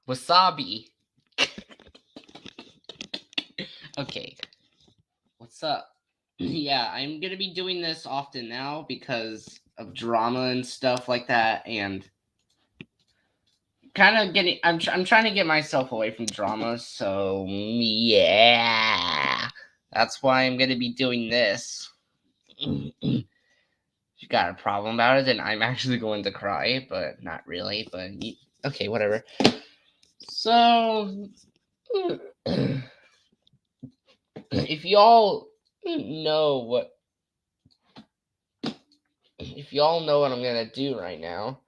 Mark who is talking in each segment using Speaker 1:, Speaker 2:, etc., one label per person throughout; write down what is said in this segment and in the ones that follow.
Speaker 1: Wasabi. Okay. What's up? Yeah, I'm gonna be doing this often now because of drama and stuff like that, and kind of getting. I'm trying to get myself away from drama, so yeah, that's why I'm gonna be doing this. If you got a problem about it, then I'm actually going to cry, but not really. But okay, whatever. So, if y'all know what I'm gonna do right now.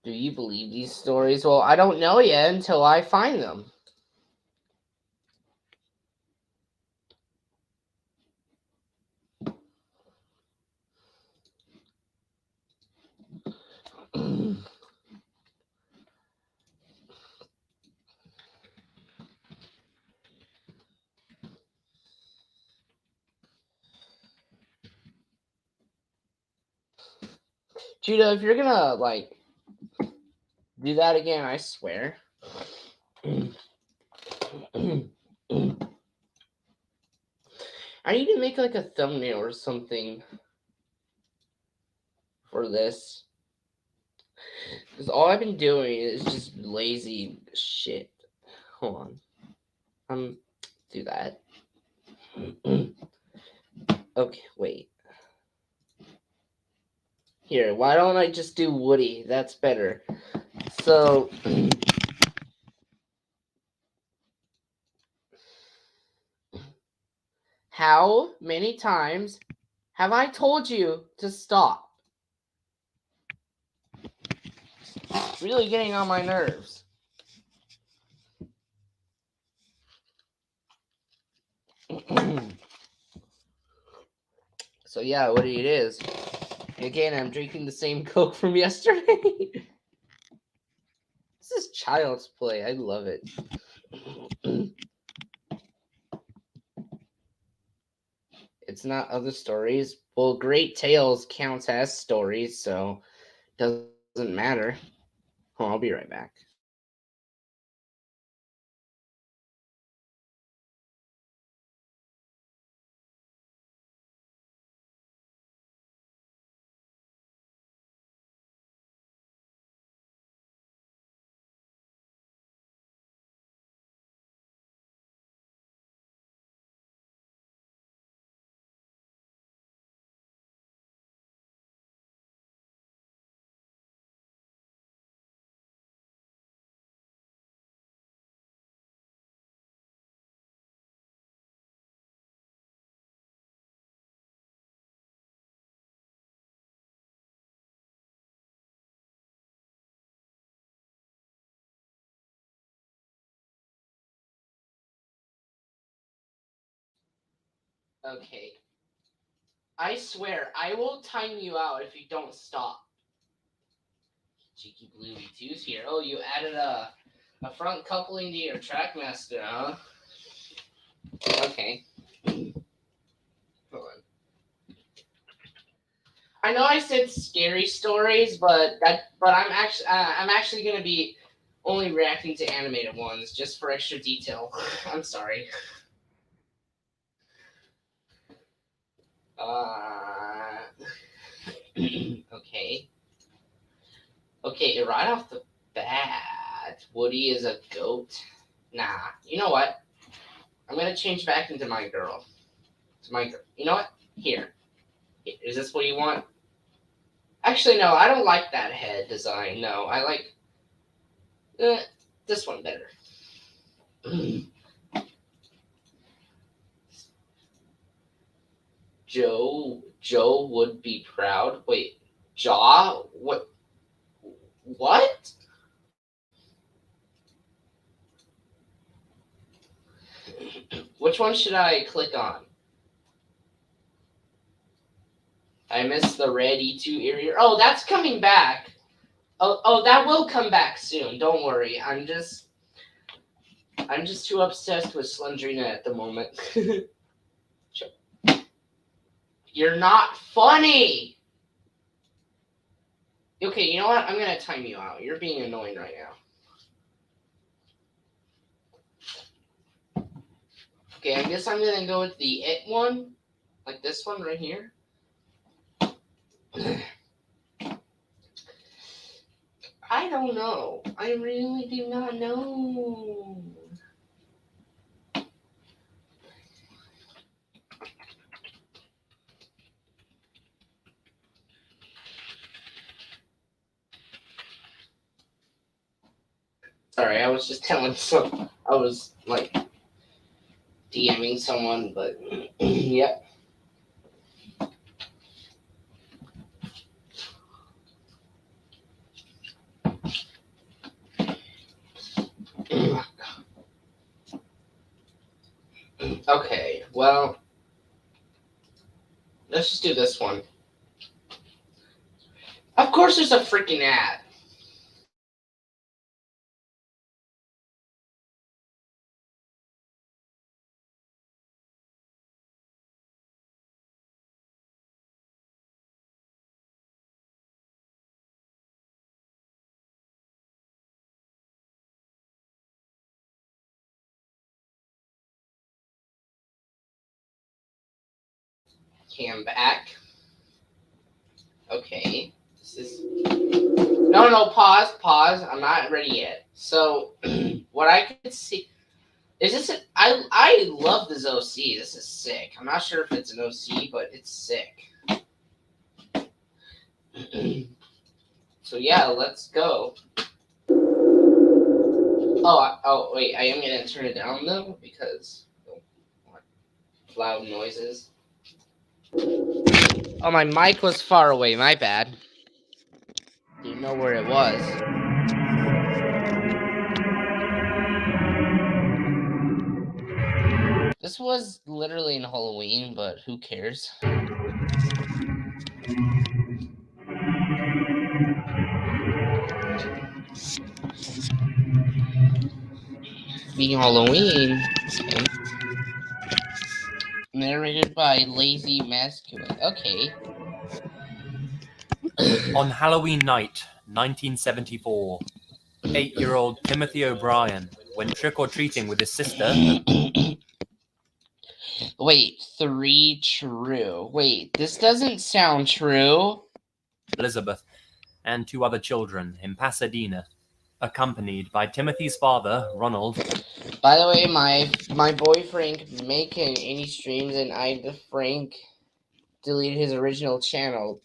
Speaker 1: Do you believe these stories? Well, I don't know yet until I find them. Judah, if you're gonna do that again, I swear. I need to make like a thumbnail or something for this. Because all I've been doing is just lazy shit. Hold on. Do that. Okay, wait. Here, why don't I just do Woody? That's better. So, how many times have I told you to stop? It's really getting on my nerves. So yeah, what it is. Again, I'm drinking the same Coke from yesterday. This is child's play. I love it. It's not other stories. Well, Great Tales counts as stories, so it doesn't matter. Oh, I'll be right back. Okay. I swear, I will time you out if you don't stop. Cheeky Blue V2's here. Oh, you added a front coupling to your Trackmaster, huh? Okay. Hold on. I know I said scary stories, but I'm actually gonna be only reacting to animated ones just for extra detail. I'm sorry. Okay. Okay, right off the bat, Woody is a goat. Nah, you know what? I'm gonna change back into my girl. To my girl. You know what? Here. Is this what you want? Actually, no. I don't like that head design. No, I like this one better. Joe would be proud. Wait, Jaw? What? What? Which one should I click on? I missed the red E2 area. Oh, that's coming back. Oh, that will come back soon. Don't worry. I'm just too obsessed with Slendrina at the moment. You're not funny. Okay, you know what? I'm gonna time you out. You're being annoying right now. Okay, I guess I'm gonna go with the it one, like this one right here. I don't know. I really do not know. Sorry, I was just telling I was like DMing someone, but yep. Okay, well, let's just do this one. Of course, there's a freaking ad. Okay, I'm back. Okay, this is no, pause. I'm not ready yet. So, what I could see is this. I love this OC. This is sick. I'm not sure if it's an OC, but it's sick. So yeah, let's go. Oh wait, I am gonna turn it down though because loud noises. Oh, my mic was far away. My bad. Didn't know where it was. This was literally in Halloween, but who cares? Being Halloween. Okay. Narrated by Lazy Masculine. Okay.
Speaker 2: On Halloween night, 1974, 8-year-old Timothy O'Brien went trick-or-treating with his sister.
Speaker 1: Wait, 3 true. Wait, this doesn't sound true.
Speaker 2: Elizabeth and 2 other children in Pasadena, accompanied by Timothy's father, Ronald.
Speaker 1: By the way, my boy Frank making any streams, and Frank deleted his original channel.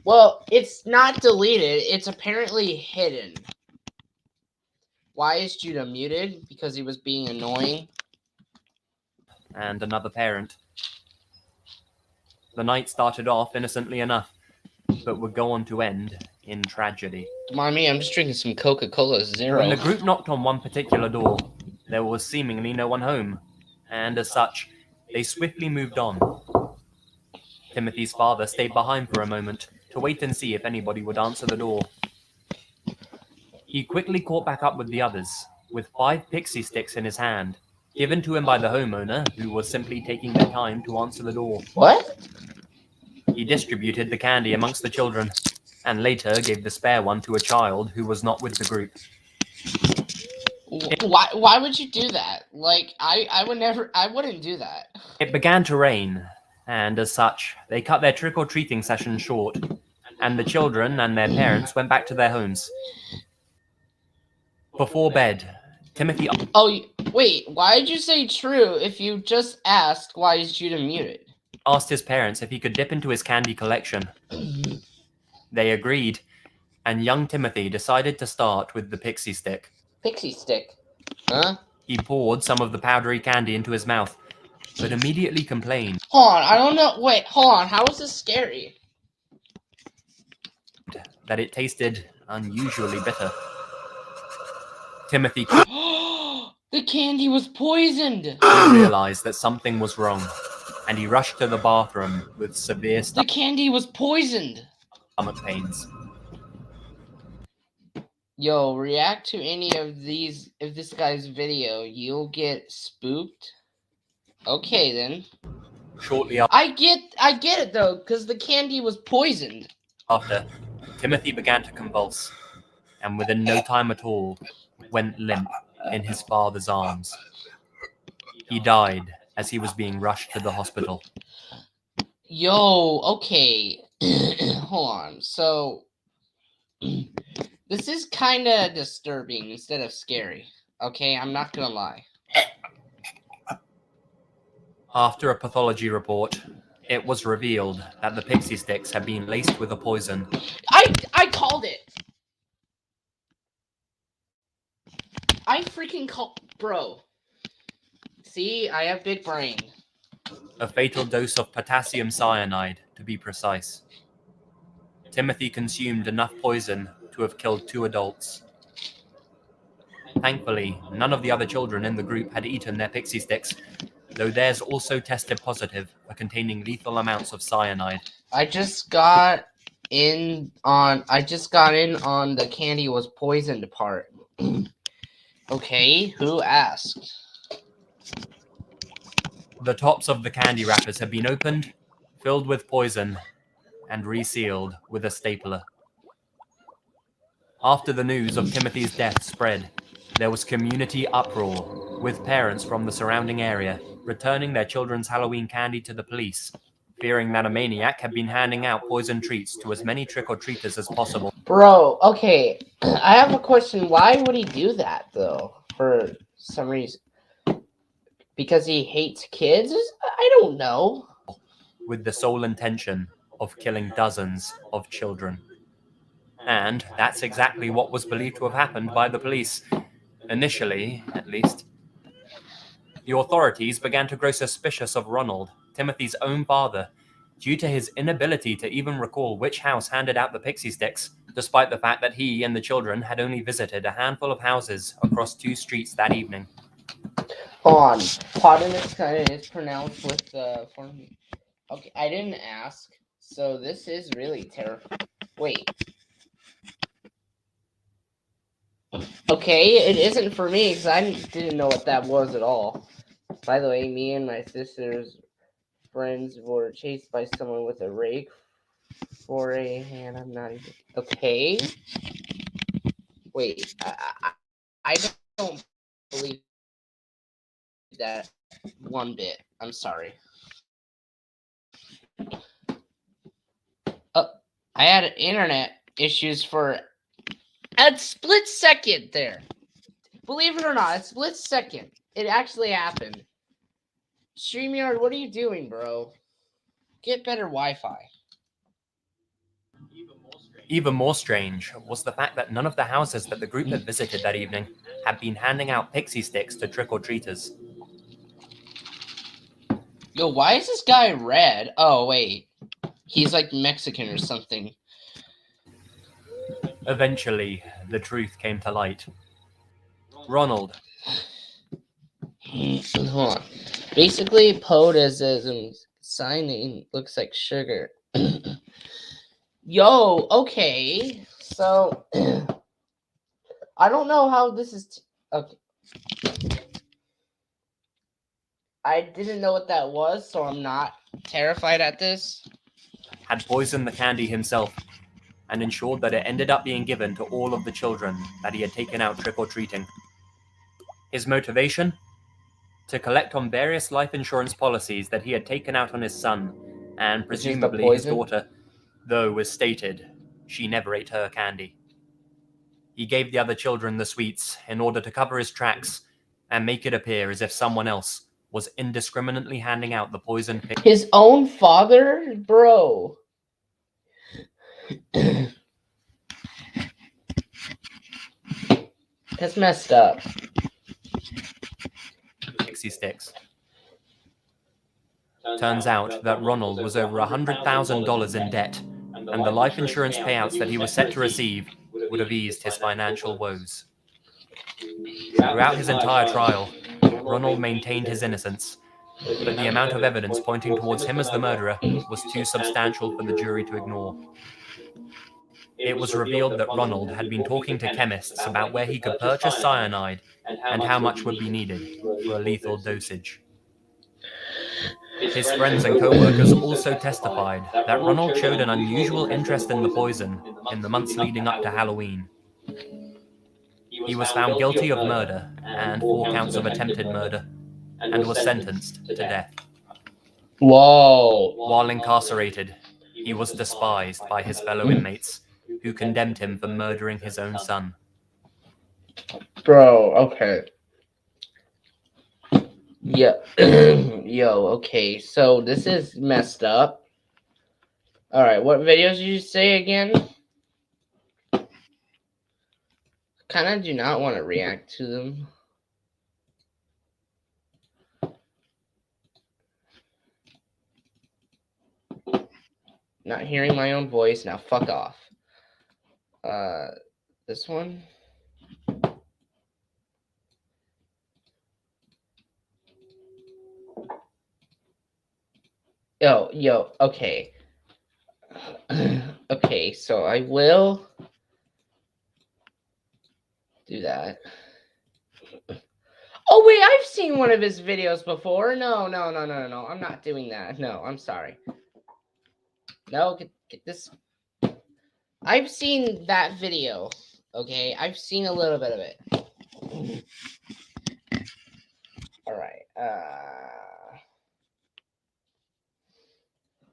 Speaker 1: Well, it's not deleted. It's apparently hidden. Why is Judah muted? Because he was being annoying.
Speaker 2: And another parent. The night started off innocently enough, but would go on to end in tragedy.
Speaker 1: Mommy, I'm just drinking some Coca-Cola Zero.
Speaker 2: When the group knocked on one particular door, there was seemingly no one home, and as such, they swiftly moved on. Timothy's father stayed behind for a moment to wait and see if anybody would answer the door. He quickly caught back up with the others, with 5 pixie sticks in his hand, given to him by the homeowner, who was simply taking their time to answer the door.
Speaker 1: What?
Speaker 2: He distributed the candy amongst the children, and later gave the spare one to a child who was not with the group.
Speaker 1: Why would you do that? Like, I wouldn't do that.
Speaker 2: It began to rain, and as such, they cut their trick-or-treating session short, and the children and their parents went back to their homes. Before bed, Timothy...
Speaker 1: Oh, wait, why did you say true if you just asked why is Judah muted?
Speaker 2: Asked his parents if he could dip into his candy collection. They agreed, and young Timothy decided to start with the pixie stick.
Speaker 1: Pixie stick? Huh?
Speaker 2: He poured some of the powdery candy into his mouth, but immediately complained.
Speaker 1: Hold on, I don't know. Wait, hold on. How is this scary?
Speaker 2: That it tasted unusually bitter. Timothy
Speaker 1: The candy was poisoned!
Speaker 2: realized that something was wrong. and he rushed to the bathroom with severe
Speaker 1: The candy was poisoned.
Speaker 2: stomach pains.
Speaker 1: Yo, react to any of this guy's video, you'll get spooked. Okay then.
Speaker 2: Shortly
Speaker 1: I get it though, because the candy was poisoned.
Speaker 2: after, Timothy began to convulse, and within no time at all, went limp in his father's arms. He died as he was being rushed to the hospital.
Speaker 1: Yo, okay. Hold on. So, this is kind of disturbing instead of scary. Okay, I'm not gonna lie.
Speaker 2: After a pathology report, it was revealed that the pixie sticks had been laced with a poison.
Speaker 1: I called it. I freaking called, bro. See, I have big brain.
Speaker 2: A fatal dose of potassium cyanide, to be precise. Timothy consumed enough poison to have killed 2 adults. Thankfully, none of the other children in the group had eaten their pixie sticks, though theirs also tested positive for containing lethal amounts of cyanide.
Speaker 1: I just got in on the candy was poisoned part. Okay, who asked?
Speaker 2: The tops of the candy wrappers had been opened, filled with poison, and resealed with a stapler. After the news of Timothy's death spread, there was community uproar, with parents from the surrounding area returning their children's Halloween candy to the police, fearing that a maniac had been handing out poison treats to as many trick-or-treaters as possible.
Speaker 1: Bro, okay, I have a question. Why would he do that, though? For some reason. Because he hates kids? I don't know.
Speaker 2: With the sole intention of killing dozens of children. And that's exactly what was believed to have happened by the police. Initially, at least. The authorities began to grow suspicious of Ronald, Timothy's own father, due to his inability to even recall which house handed out the pixie sticks, despite the fact that he and the children had only visited a handful of houses across 2 streets that evening.
Speaker 1: Hold on. Pardon is pronounced with the form. Okay, I didn't ask, so this is really terrifying. Wait. Okay, it isn't for me because I didn't know what that was at all. By the way, me and my sister's friends were chased by someone with a rake for a hand. I'm not even. Okay. Wait, I don't believe that one bit. I'm sorry. I had internet issues for a split second there. Believe it or not, a split second. It actually happened. StreamYard, what are you doing, bro? Get better Wi-Fi.
Speaker 2: Even more strange was the fact that none of the houses that the group had visited that evening had been handing out pixie sticks to trick-or-treaters.
Speaker 1: Yo, why is this guy red? Oh, wait. He's like Mexican or something.
Speaker 2: Eventually, the truth came to light. Ronald.
Speaker 1: Hold on. Basically, POTUSism signing looks like sugar. Yo, okay. So, I don't know how this is... okay. I didn't know what that was, so I'm not terrified at this.
Speaker 2: Had poisoned the candy himself and ensured that it ended up being given to all of the children that he had taken out trick-or-treating. His motivation? To collect on various life insurance policies that he had taken out on his son, and presumably his daughter, though was stated she never ate her candy. He gave the other children the sweets in order to cover his tracks and make it appear as if someone else was indiscriminately handing out the poison.
Speaker 1: His own father? Bro. That's messed up.
Speaker 2: Pixie sticks. Turns out that Ronald was over $100,000 in debt, and the life insurance payouts that he was set to receive would have eased his financial woes. Throughout his entire trial, Ronald maintained his innocence, but the amount of evidence pointing towards him as the murderer was too substantial for the jury to ignore. It was revealed that Ronald had been talking to chemists about where he could purchase cyanide and how much would be needed for a lethal dosage. His friends and co-workers also testified that Ronald showed an unusual interest in the poison in the months leading up to Halloween. He was found guilty of murder and 4 counts of attempted murder, and was sentenced to death.
Speaker 1: Whoa.
Speaker 2: While incarcerated, he was despised by his fellow inmates, who condemned him for murdering his own son.
Speaker 1: Bro, okay. Yeah. Yo, okay. So this is messed up. Alright, what videos did you say again? Kinda do not want to react to them. Not hearing my own voice. Now fuck off. This one? Yo, okay. Okay, so I will do that. Oh wait, I've seen one of his videos before. No. I'm not doing that. No, I'm sorry. No, get this. I've seen that video. Okay, I've seen a little bit of it. All right.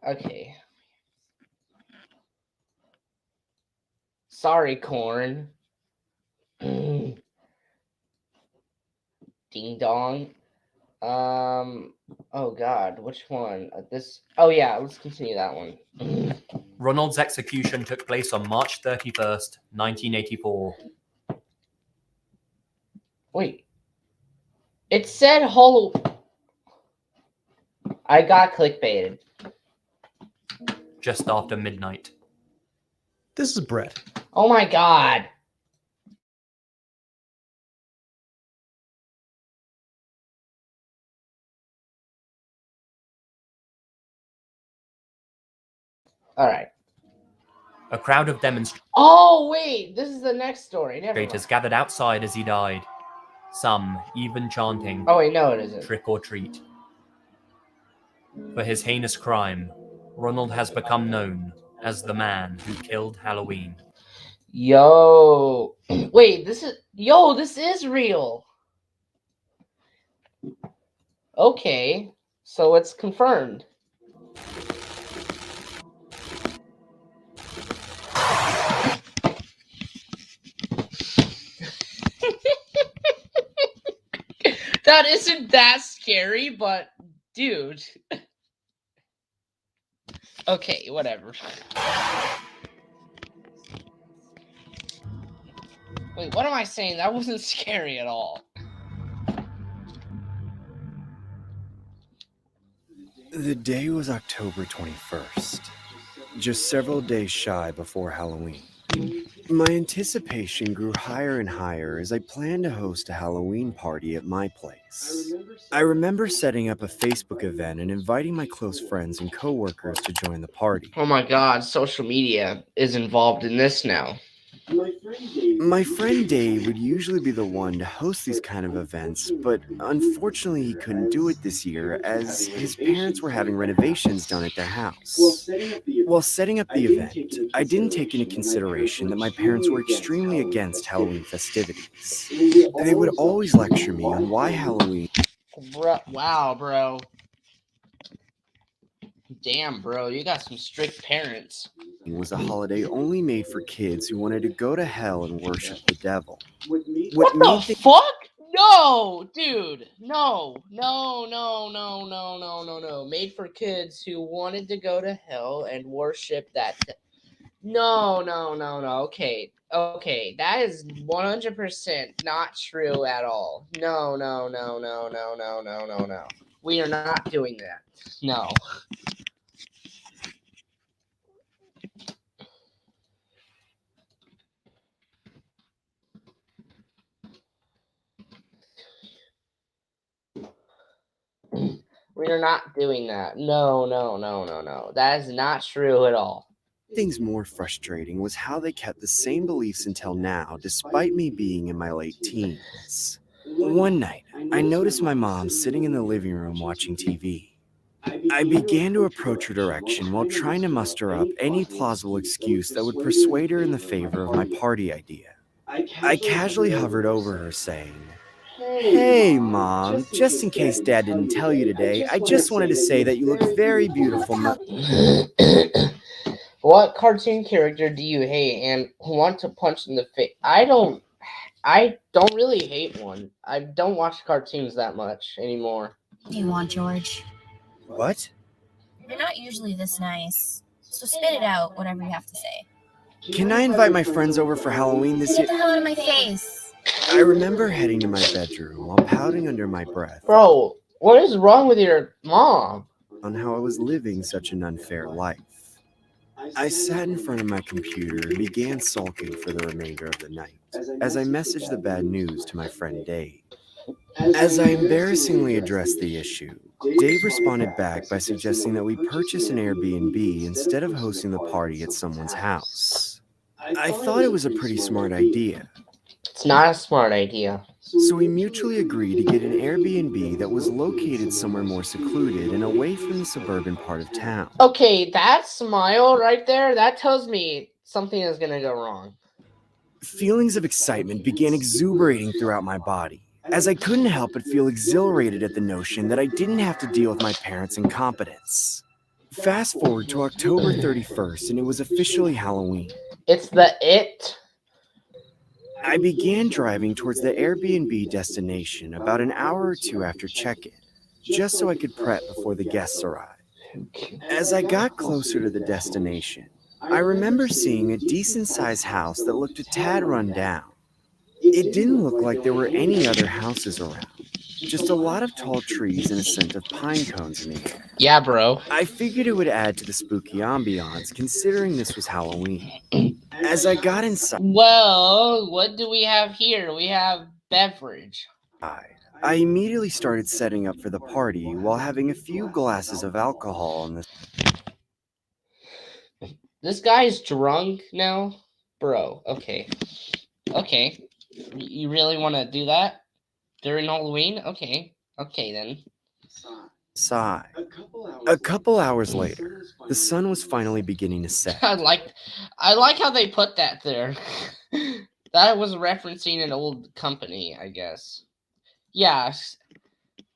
Speaker 1: Okay. Sorry, Corn. Ding dong. Oh God, which one? This. Oh yeah, let's continue that one.
Speaker 2: Ronald's execution took place on March 31st, 1984.
Speaker 1: Wait. It said Hollow. I got clickbaited.
Speaker 2: Just after midnight.
Speaker 3: This is Brett.
Speaker 1: Oh my God. All right.
Speaker 2: A crowd of demonstrators
Speaker 1: Oh wait, this is the next story. Never mind.
Speaker 2: gathered outside as he died, some even chanting,
Speaker 1: Oh wait, no, it isn't.
Speaker 2: "Trick or treat." For his heinous crime, Ronald has become known as the man who killed Halloween.
Speaker 1: Yo, wait, this is real. Okay, so it's confirmed. That isn't that scary, but dude. Okay, whatever. Wait, what am I saying? That wasn't scary at all.
Speaker 4: The day was October 21st, just several days shy before Halloween. My anticipation grew higher and higher as I planned to host a Halloween party at my place. I remember setting up a Facebook event and inviting my close friends and coworkers to join the party.
Speaker 1: Oh my God, social media is involved in this now.
Speaker 4: My friend Dave would usually be the one to host these kind of events, but unfortunately he couldn't do it this year as his parents were having renovations done at their house. While setting up the event, I didn't take into consideration that my parents were extremely against Halloween festivities. They would always lecture me on why Halloween
Speaker 1: Wow, bro. Damn, bro, you got some strict parents.
Speaker 4: was a holiday only made for kids who wanted to go to hell and worship the devil.
Speaker 1: What the fuck? No, dude. No. Made for kids who wanted to go to hell and worship that. No. Okay. That is 100% not true at all. No. We are not doing that. No. We're not doing that. No, no, no, no, no. That is not true at all.
Speaker 4: Things more frustrating was how they kept the same beliefs until now, despite me being in my late teens. One night, I noticed my mom sitting in the living room watching TV. I began to approach her direction while trying to muster up any plausible excuse that would persuade her in the favor of my party idea. I casually hovered over her, saying, "Hey, Mom, just in case Dad didn't tell you today, I just wanted to say that you look very beautiful."
Speaker 1: What cartoon character do you hate and want to punch in the face? I don't really hate one. I don't watch cartoons that much anymore.
Speaker 5: What do you want, George?
Speaker 4: What?
Speaker 5: You're not usually this nice, so spit it out, whatever you have to say.
Speaker 4: Can I invite my friends over for Halloween this year?
Speaker 5: Get the hell out of my face!
Speaker 4: I remember heading to my bedroom while pouting under my breath
Speaker 1: Bro, what is wrong with your mom?
Speaker 4: on how I was living such an unfair life. I sat in front of my computer and began sulking for the remainder of the night as I messaged the bad news to my friend Dave. As I embarrassingly addressed the issue, Dave responded back by suggesting that we purchase an Airbnb instead of hosting the party at someone's house. I thought it was a pretty smart idea,
Speaker 1: It's not a smart idea.
Speaker 4: so we mutually agreed to get an Airbnb that was located somewhere more secluded and away from the suburban part of town.
Speaker 1: Okay, that smile right there, that tells me something is gonna go wrong.
Speaker 4: Feelings of excitement began exuberating throughout my body, as I couldn't help but feel exhilarated at the notion that I didn't have to deal with my parents' incompetence. Fast forward to October 31st, and it was officially Halloween.
Speaker 1: It's the it.
Speaker 4: I began driving towards the Airbnb destination about an hour or two after check-in, just so I could prep before the guests arrived. As I got closer to the destination, I remember seeing a decent-sized house that looked a tad run down. It didn't look like there were any other houses around, just a lot of tall trees and a scent of pine cones in the air.
Speaker 1: Yeah, bro.
Speaker 4: I figured it would add to the spooky ambiance, considering this was Halloween. As I got inside,
Speaker 1: Well, what do we have here? We have beverage.
Speaker 4: I immediately started setting up for the party while having a few glasses of alcohol on the...
Speaker 1: This guy's drunk now? Bro, okay. Okay. You really want to do that? During Halloween? Okay. Okay, then.
Speaker 4: side. A couple hours later, the sun was finally beginning to set.
Speaker 1: I like how they put that there. That was referencing an old company, I guess. Yeah.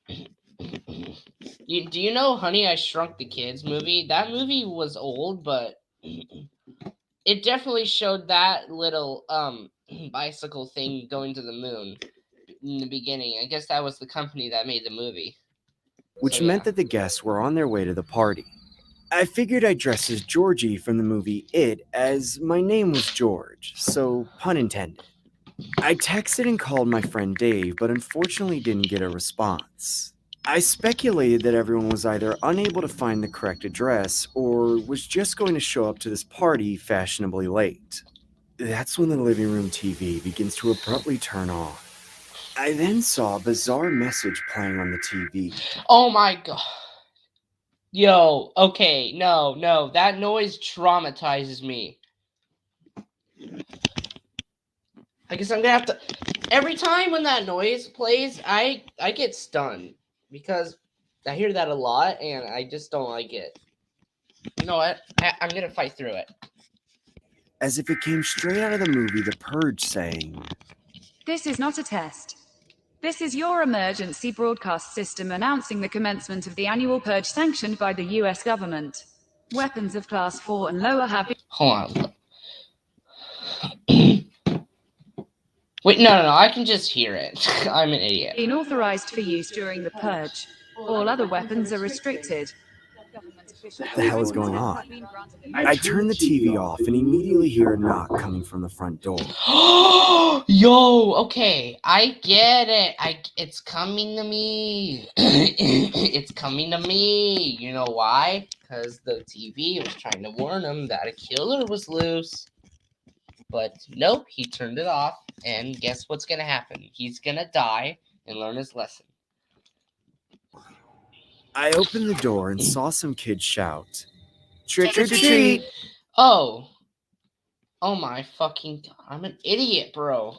Speaker 1: Do you know Honey, I Shrunk the Kids movie? That movie was old, but it definitely showed that little bicycle thing going to the moon in the beginning. I guess that was the company that made the movie.
Speaker 4: Which
Speaker 1: So,
Speaker 4: meant
Speaker 1: yeah.
Speaker 4: that the guests were on their way to the party. I figured I'd dress as Georgie from the movie It, as my name was George, so pun intended. I texted and called my friend Dave, but unfortunately didn't get a response. I speculated that everyone was either unable to find the correct address or was just going to show up to this party fashionably late. That's when the living room TV begins to abruptly turn on. I then saw a bizarre message playing on the TV.
Speaker 1: Oh my god. Yo, okay, no, that noise traumatizes me. I guess I'm gonna have to. Every time when that noise plays, I get stunned because I hear that a lot and I just don't like it. You know what? I'm gonna fight through it.
Speaker 4: As if it came straight out of the movie The Purge, saying,
Speaker 6: This is not a test. This is your emergency broadcast system announcing the commencement of the annual purge sanctioned by the US government. Weapons of class 4 and lower have been...
Speaker 1: Hold on. Wait, no, I can just hear it. I'm an idiot.
Speaker 6: been authorized for use during the purge. All other weapons are restricted.
Speaker 4: What the hell is going on? I turn the TV off and immediately hear a knock coming from the front door.
Speaker 1: Yo, okay, I get it. It's coming to me. It's coming to me. You know why? Because the TV was trying to warn him that a killer was loose. But nope, he turned it off. And guess what's gonna happen? He's gonna die and learn his lesson.
Speaker 4: I opened the door and saw some kids shout, "Trick or treat!"
Speaker 1: Oh. Oh my fucking god. I'm an idiot, bro.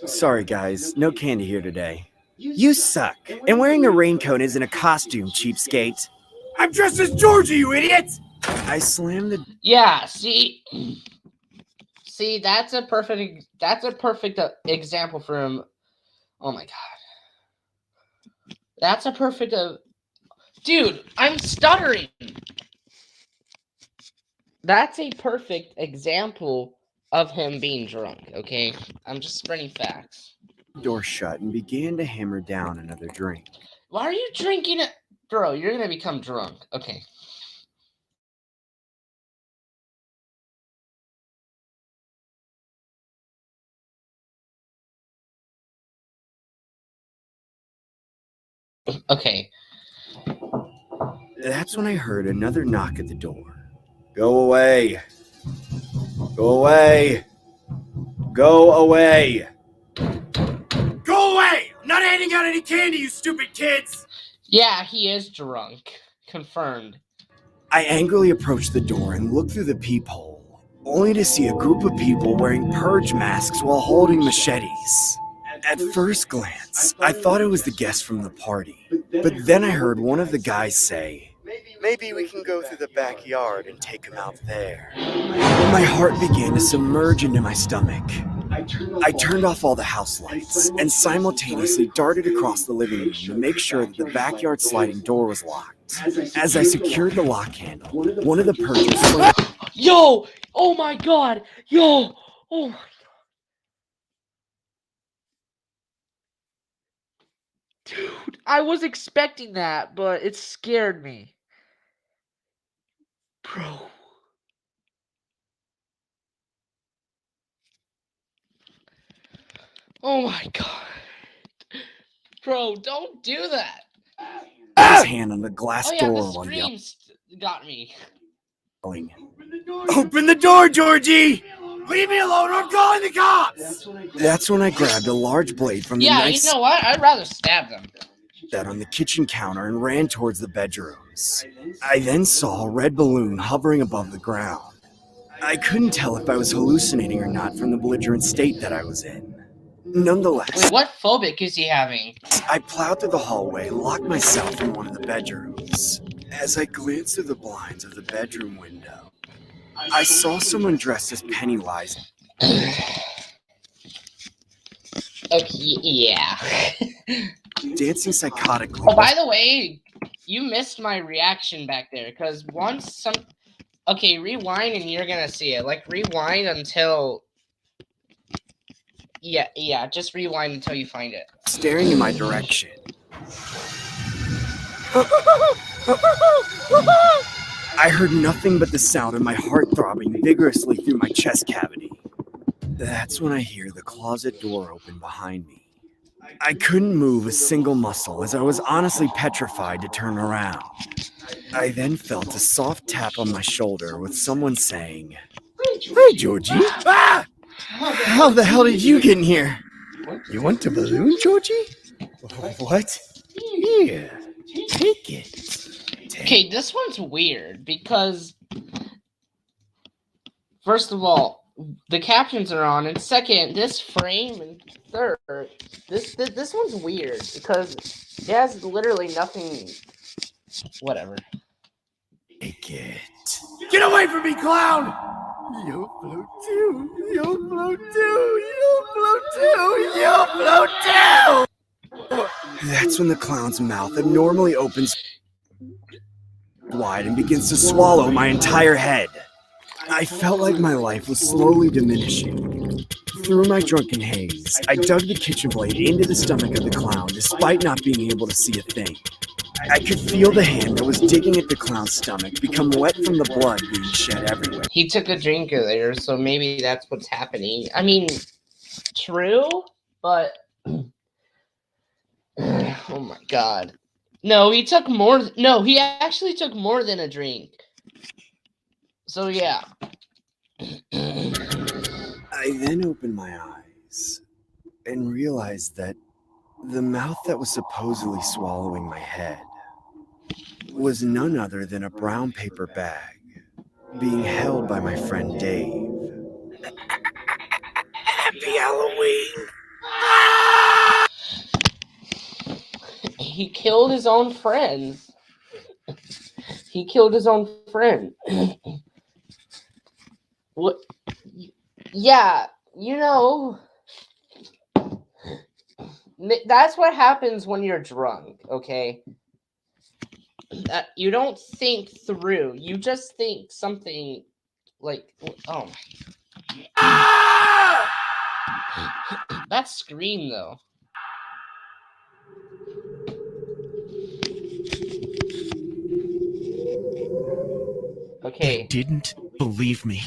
Speaker 4: Sorry, guys, no candy here today. You suck, and wearing a raincoat isn't a costume, cheapskate. I'm dressed as Georgie, you idiot! I slammed the...
Speaker 1: Yeah, see, that's a perfect example from. Oh my god, that's a perfect. Dude, I'm stuttering. That's a perfect example of him being drunk. Okay, I'm just spreading facts.
Speaker 4: door shut and began to hammer down another drink.
Speaker 1: Why are you drinking it, bro? You're gonna become drunk. Okay. Okay.
Speaker 4: That's when I heard another knock at the door. Go away. Go away. Go away. Go away! I'm not handing out any candy, you stupid kids!
Speaker 1: Yeah, he is drunk. Confirmed.
Speaker 4: I angrily approached the door and looked through the peephole, only to see a group of people wearing purge masks while holding machetes. At first glance, I thought it was the guests from the party, but then I heard one of the guys say, "Maybe we can go through the backyard and take him out there." My heart began to submerge into my stomach. I turned off all the house lights and simultaneously darted across the living room to make sure that the backyard sliding door was locked. As I secured the lock handle, one of the purgers slammed.
Speaker 1: Yo! Oh my god! Yo! Oh my god. Dude, I was expecting that, but it scared me. Bro. Oh my god. Bro, don't do that.
Speaker 4: His hand on the glass
Speaker 1: Oh yeah,
Speaker 4: door
Speaker 1: the
Speaker 4: while
Speaker 1: screams got me.
Speaker 4: yelling, "Open the door, Georgie! Leave me alone or I'm calling the cops!" That's when I grabbed a large blade from the
Speaker 1: Yeah,
Speaker 4: knife
Speaker 1: you know what? I'd rather stab them.
Speaker 4: that on the kitchen counter and ran towards the bedrooms. I then saw a red balloon hovering above the ground. I couldn't tell if I was hallucinating or not from the belligerent state that I was in. Nonetheless,
Speaker 1: Wait, what phobic is he having?
Speaker 4: I plowed through the hallway and locked myself in one of the bedrooms. As I glanced through the blinds of the bedroom window, I saw someone dressed as Pennywise.
Speaker 1: Okay, yeah.
Speaker 4: Dancing psychotically.
Speaker 1: Oh, by the way, you missed my reaction back there, because once some... Okay, rewind and you're gonna see it. Like, rewind until... Yeah, just rewind until you find it.
Speaker 4: Staring in my direction. I heard nothing but the sound of my heart throbbing vigorously through my chest cavity. That's when I hear the closet door open behind me. I couldn't move a single muscle as I was honestly petrified to turn around. I then felt a soft tap on my shoulder with someone saying, "Hey, Georgie." Ah! How the hell did you get in here? You want a balloon, Georgie? What? Here, take it.
Speaker 1: Okay, this one's weird, because... First of all, the captions are on, and second, this frame, and third, this one's weird, because it has literally nothing... Whatever.
Speaker 4: Take it. Get away from me, clown! You'll float too. You'll float too. You'll float too. You'll float too. That's when the clown's mouth abnormally opens wide and begins to swallow my entire head. I felt like my life was slowly diminishing. Through my drunken haze, I dug the kitchen blade into the stomach of the clown despite not being able to see a thing. I could feel the hand that was digging at the clown's stomach become wet from the blood being shed everywhere.
Speaker 1: He took a drink earlier, so maybe that's what's happening. I mean, true, but... Oh my god. No, he took more... No, he actually took more than a drink. So, yeah.
Speaker 4: I then opened my eyes and realized that the mouth that was supposedly swallowing my head was none other than a brown paper bag being held by my friend Dave. Happy Halloween!
Speaker 1: He killed his own friends. He killed his own friend. What? Yeah, you know, that's what happens when you're drunk, okay? You don't think through. You just think something like, oh my. That scream, though.
Speaker 3: They
Speaker 1: Okay.
Speaker 3: didn't believe me.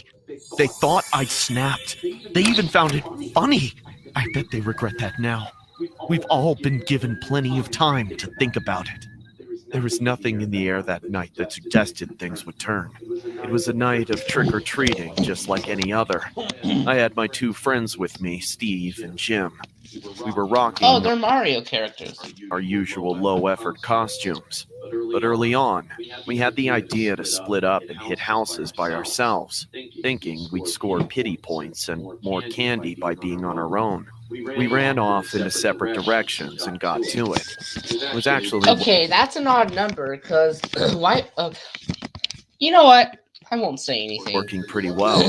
Speaker 3: They thought I snapped. They even found it funny. I bet they regret that now. We've all been given plenty of time to think about it. There was nothing in the air that night that suggested things would turn. It was a night of trick-or-treating, just like any other. I had my two friends with me, Steve and Jim. We were rocking
Speaker 1: Oh, they're Mario characters.
Speaker 3: our usual low-effort costumes. But early on, we had the idea to split up and hit houses by ourselves, thinking we'd score pity points and more candy by being on our own. We ran off into separate directions and got to it. It was actually
Speaker 1: Okay, that's an odd number, because why? You know what? I won't say anything.
Speaker 3: working pretty well.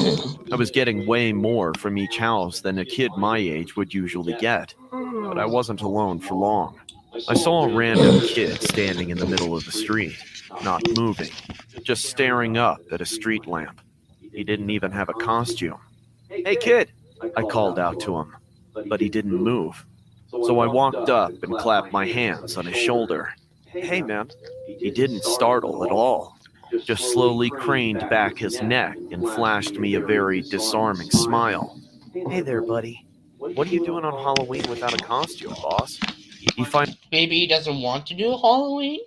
Speaker 3: I was getting way more from each house than a kid my age would usually get. But I wasn't alone for long. I saw a random kid standing in the middle of the street, not moving, just staring up at a street lamp. He didn't even have a costume. "Hey kid," I called out to him, but he didn't move. So I walked up and clapped my hands on his shoulder. "Hey man." He didn't startle at all, just slowly craned back his neck and flashed me a very disarming smile. "Hey there, buddy. What are you doing on Halloween without a costume, boss?" He
Speaker 1: Maybe he doesn't want to do Halloween?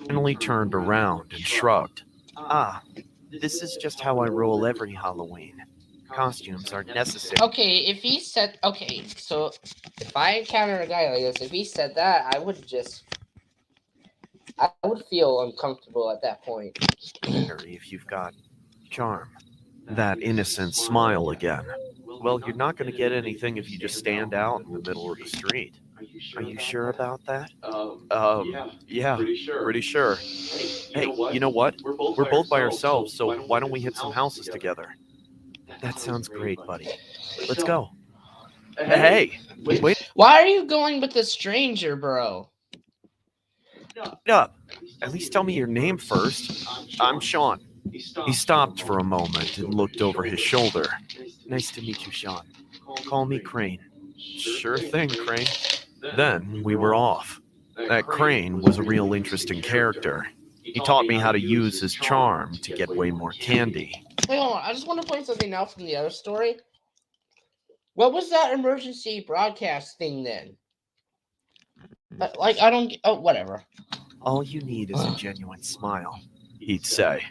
Speaker 3: finally turned around and shrugged. "Ah, this is just how I roll every Halloween. Costumes aren't necessary."
Speaker 1: Okay, if he said, okay, so if I encounter a guy like this, if he said that, I would feel uncomfortable at that point.
Speaker 3: If you've got charm. That innocent smile again. "Well, you're not going to get anything if you just stand out in the middle of the street. Are you sure about that?" Yeah, pretty sure. Hey, you know what? We're both by ourselves, so why don't we hit some houses together?" "That sounds great, buddy. Let's go." Hey, wait
Speaker 1: Why are you going with a stranger, bro?
Speaker 3: up. At least tell me your name first. "I'm Sean." He stopped for a moment and looked over his shoulder. "Nice to meet you, Sean. Call me Crane." "Sure thing, Crane." Then we were off. That Crane was a real interesting character. He taught me how to use his charm to get way more candy.
Speaker 1: Wait, hold on. I just want to point something out from the other story. What was that emergency broadcast thing then? I don't. Oh, whatever.
Speaker 3: "All you need is a genuine smile," he'd say.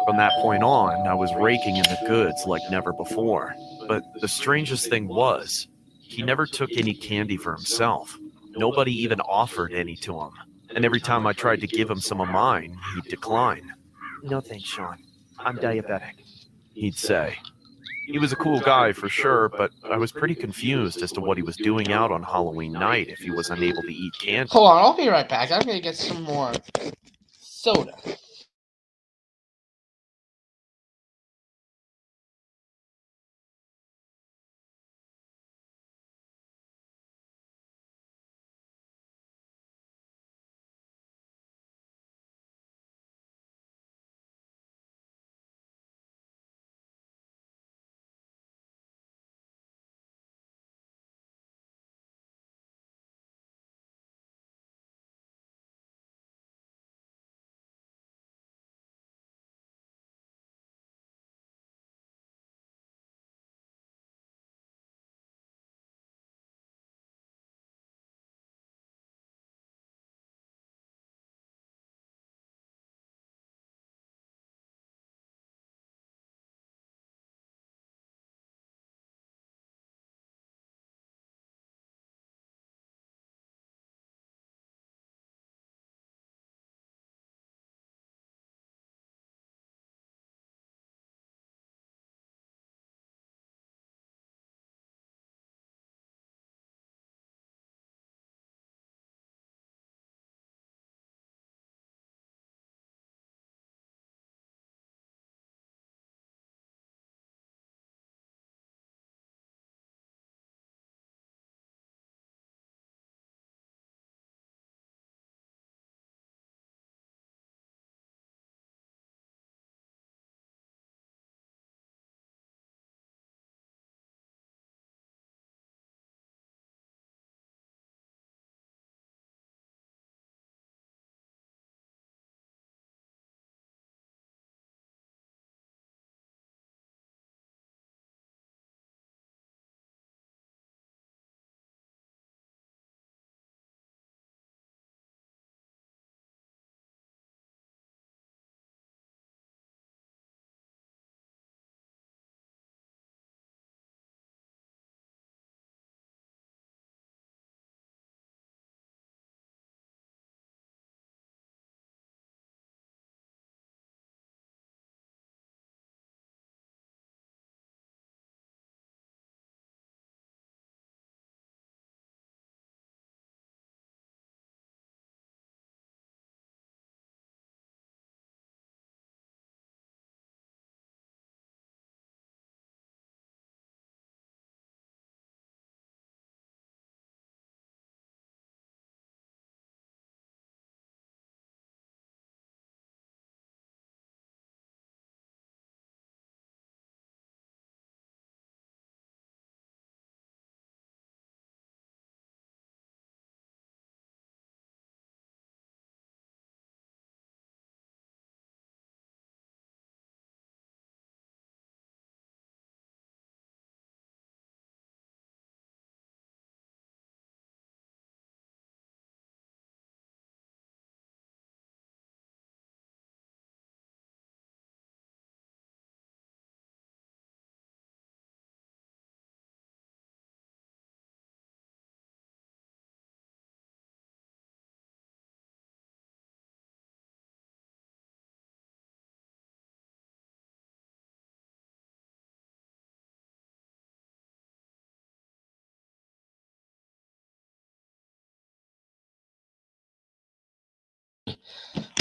Speaker 3: From that point on, I was raking in the goods like never before. But the strangest thing was, he never took any candy for himself. Nobody even offered any to him. And every time I tried to give him some of mine, he'd decline. "No thanks, Sean. I'm diabetic," he'd say. He was a cool guy for sure, but I was pretty confused as to what he was doing out on Halloween night if he was unable to eat candy.
Speaker 1: Hold on, I'll be right back. I'm gonna get some more soda.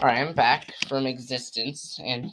Speaker 1: Alright, I'm back from existence, and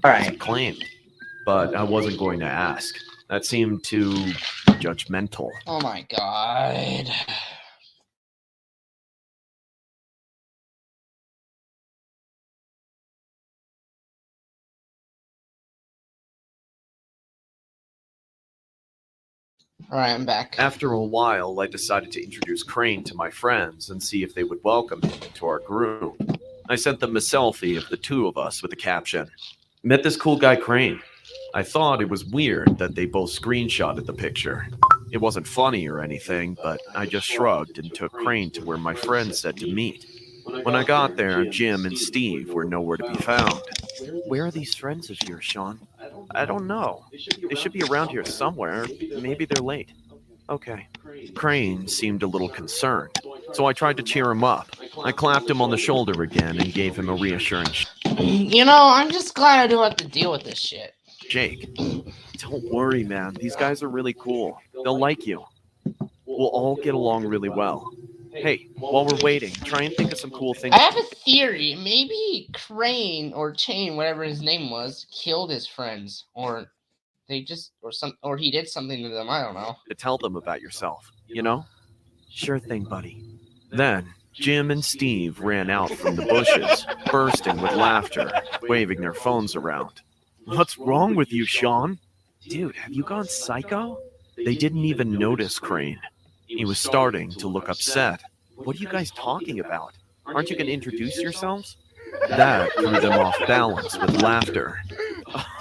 Speaker 3: As he claimed, but I wasn't going to ask. That seemed too judgmental.
Speaker 1: oh my god. Alright, I'm back.
Speaker 3: After a while, I decided to introduce Crane to my friends and see if they would welcome him into our group. I sent them a selfie of the two of us with the caption, "Met this cool guy Crane." I thought it was weird that they both screenshotted the picture. It wasn't funny or anything, but I just shrugged and took Crane to where my friends said to meet. When I got there, Jim and Steve were nowhere to be found. Where are these friends of yours, Sean? I don't know. They should be around here somewhere. Maybe they're late. Okay. Crane seemed a little concerned, so I tried to cheer him up. I clapped him on the shoulder again and gave him a reassuring
Speaker 1: You know, I'm just glad I don't have to deal with this shit.
Speaker 3: shake. Don't worry, man. These guys are really cool. They'll like you. We'll all get along really well. Hey, while we're waiting, try and think of some cool things.
Speaker 1: I have a theory. Maybe Crane or Chain, whatever his name was, killed his friends, or they just, or he did something to them. I don't know.
Speaker 3: To tell them about yourself, you know? Sure thing, buddy. Then, Jim and Steve ran out from the bushes, bursting with laughter, waving their phones around. What's wrong with you, Sean? Dude, have you gone psycho? They didn't even notice Crane. He was starting to look upset. What are you guys talking about? Aren't you going to introduce yourselves? That threw them off balance with laughter.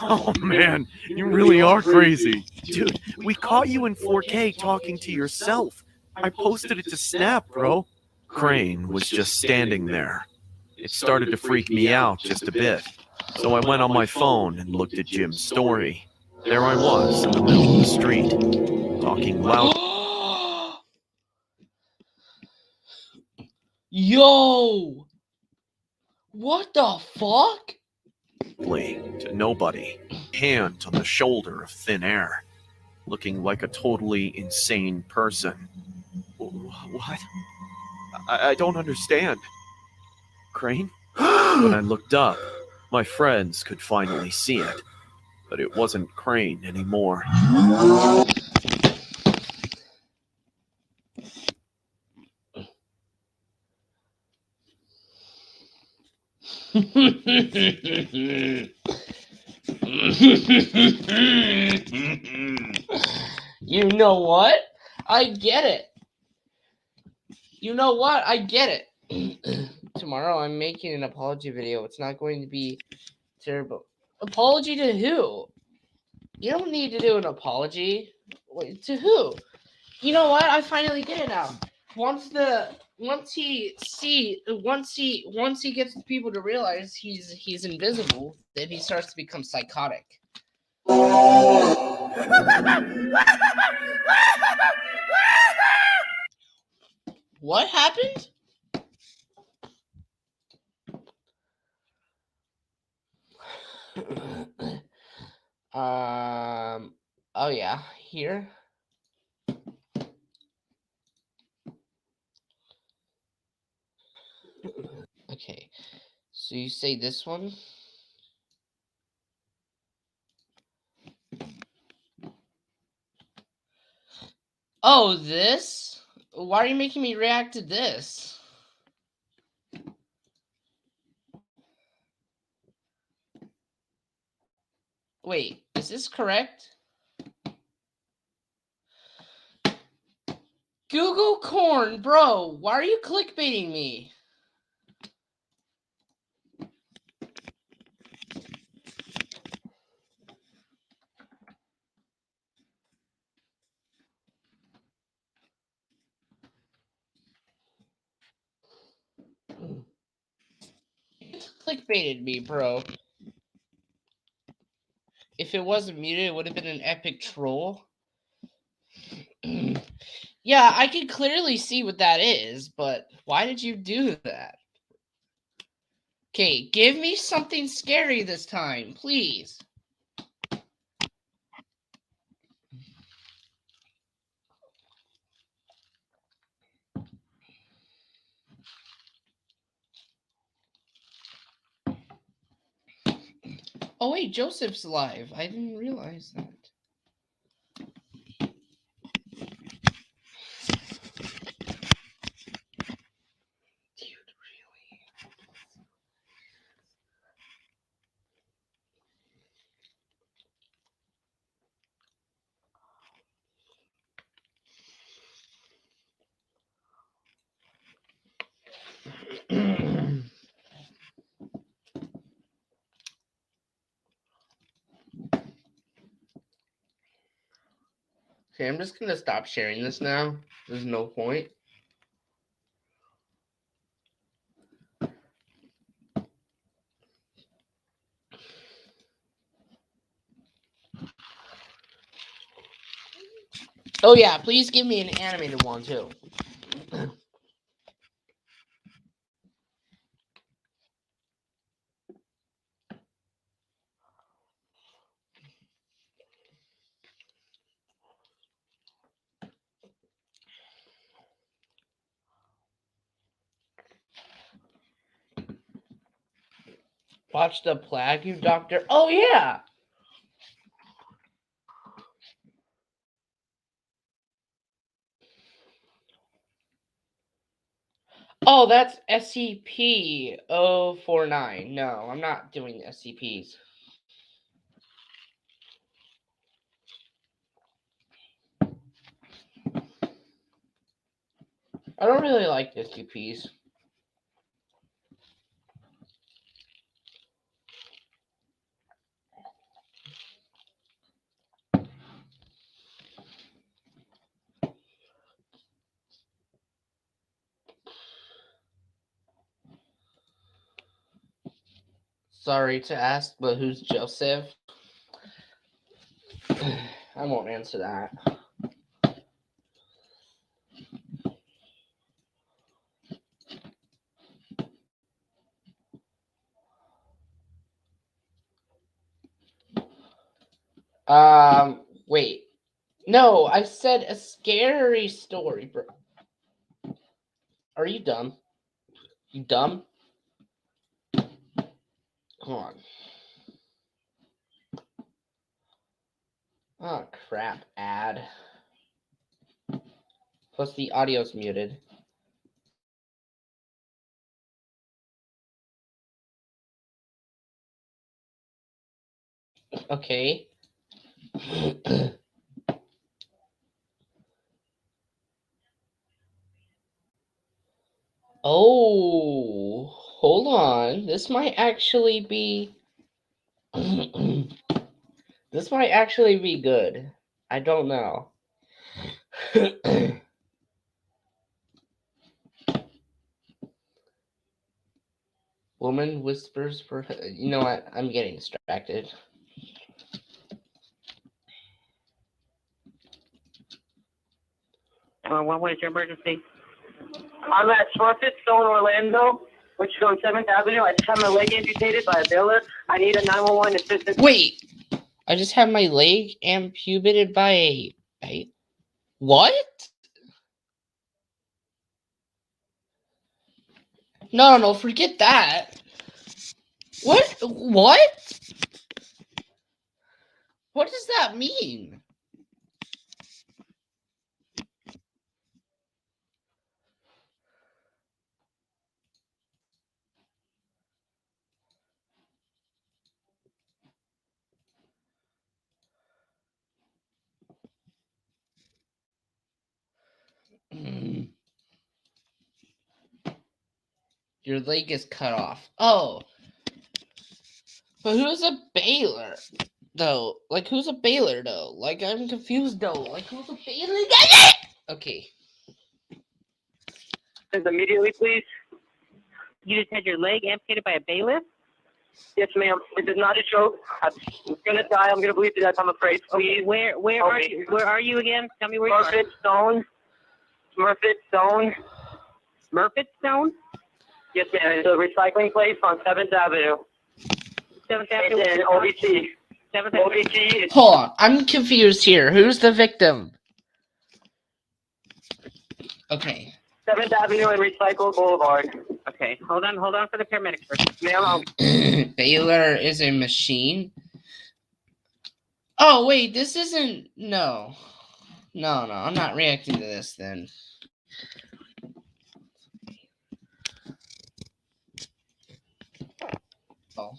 Speaker 3: Oh man, you really are crazy. Dude, we caught you in 4K talking to yourself. I posted it to Snap, bro. Crane was just standing there. It started to freak me out just a bit. So I went on my phone and looked at Jim's story. There I was in the middle of the street, talking loudly
Speaker 1: Yo! What the fuck?
Speaker 3: to nobody, hand on the shoulder of thin air, looking like a totally insane person. What? I don't understand. Crane? When I looked up, my friends could finally see it, but it wasn't Crane anymore.
Speaker 1: You know what? I get it. You know what? I get it. Tomorrow I'm making an apology video. It's not going to be terrible. Apology to who? You don't need to do an apology. Wait, to who? You know what? I finally get it now. Once he gets people to realize he's invisible, then he starts to become psychotic. What happened? Oh yeah, here. Okay, so you say this one. Oh, this? Why are you making me react to this? Wait, is this correct? Google corn, bro. Why are you clickbaiting me? clickbaited me, bro. If it wasn't muted, it would have been an epic troll. Yeah, I can clearly see what that is, but why did you do that? Okay, give me something scary this time, please. Oh wait, Joseph's live. I didn't realize that. Dude, really? Okay, I'm just gonna stop sharing this now. There's no point. Oh yeah, please give me an animated one too. Watch the Plague, you doctor. Oh yeah. Oh, that's SCP-049. No, I'm not doing SCPs. I don't really like SCPs. Sorry to ask, but who's Joseph? I won't answer that. Wait. No, I said a scary story, bro. Are you dumb? You dumb? Hold on. Oh, crap. Ad. Plus the audio's muted. Okay. Oh, hold on. This might actually be... This might actually be good. I don't know. Woman whispers for... You know what? I'm getting distracted.
Speaker 7: What is your emergency? I'm at Swarfit Stone, Orlando, which is on 7th Avenue. I just had my leg amputated by a bailiff. I need a 911 assistance.
Speaker 1: Wait! I just had my leg amputated by a... What? No, forget that. What? What does that mean? Your leg is cut off. Oh. But who's a bailiff, though? Like, who's a bailiff, though? Like, I'm confused, though. Like, who's a bailiff? Okay.
Speaker 7: Immediately, please. You just had your leg amputated by a bailiff? Yes, ma'am. This is not a joke. I'm gonna die. I'm gonna bleed to death. I'm afraid. Please.
Speaker 8: Where are you? Where are you again? Tell me where you are.
Speaker 7: Smurfit Stone. Smurfit Stone.
Speaker 8: Smurfit Stone?
Speaker 7: Yes, ma'am. It's a recycling place on 7th Avenue.
Speaker 8: 7th Avenue?
Speaker 7: And OBT.
Speaker 8: 7th Avenue?
Speaker 7: OBT is
Speaker 1: Hold on, I'm confused here. Who's the victim? Okay.
Speaker 7: 7th Avenue and Recycle Boulevard.
Speaker 8: Okay, hold on for the paramedics first.
Speaker 7: Ma'am,
Speaker 1: Baylor is a machine. Oh wait, this isn't. No, I'm not reacting to this then. Oh.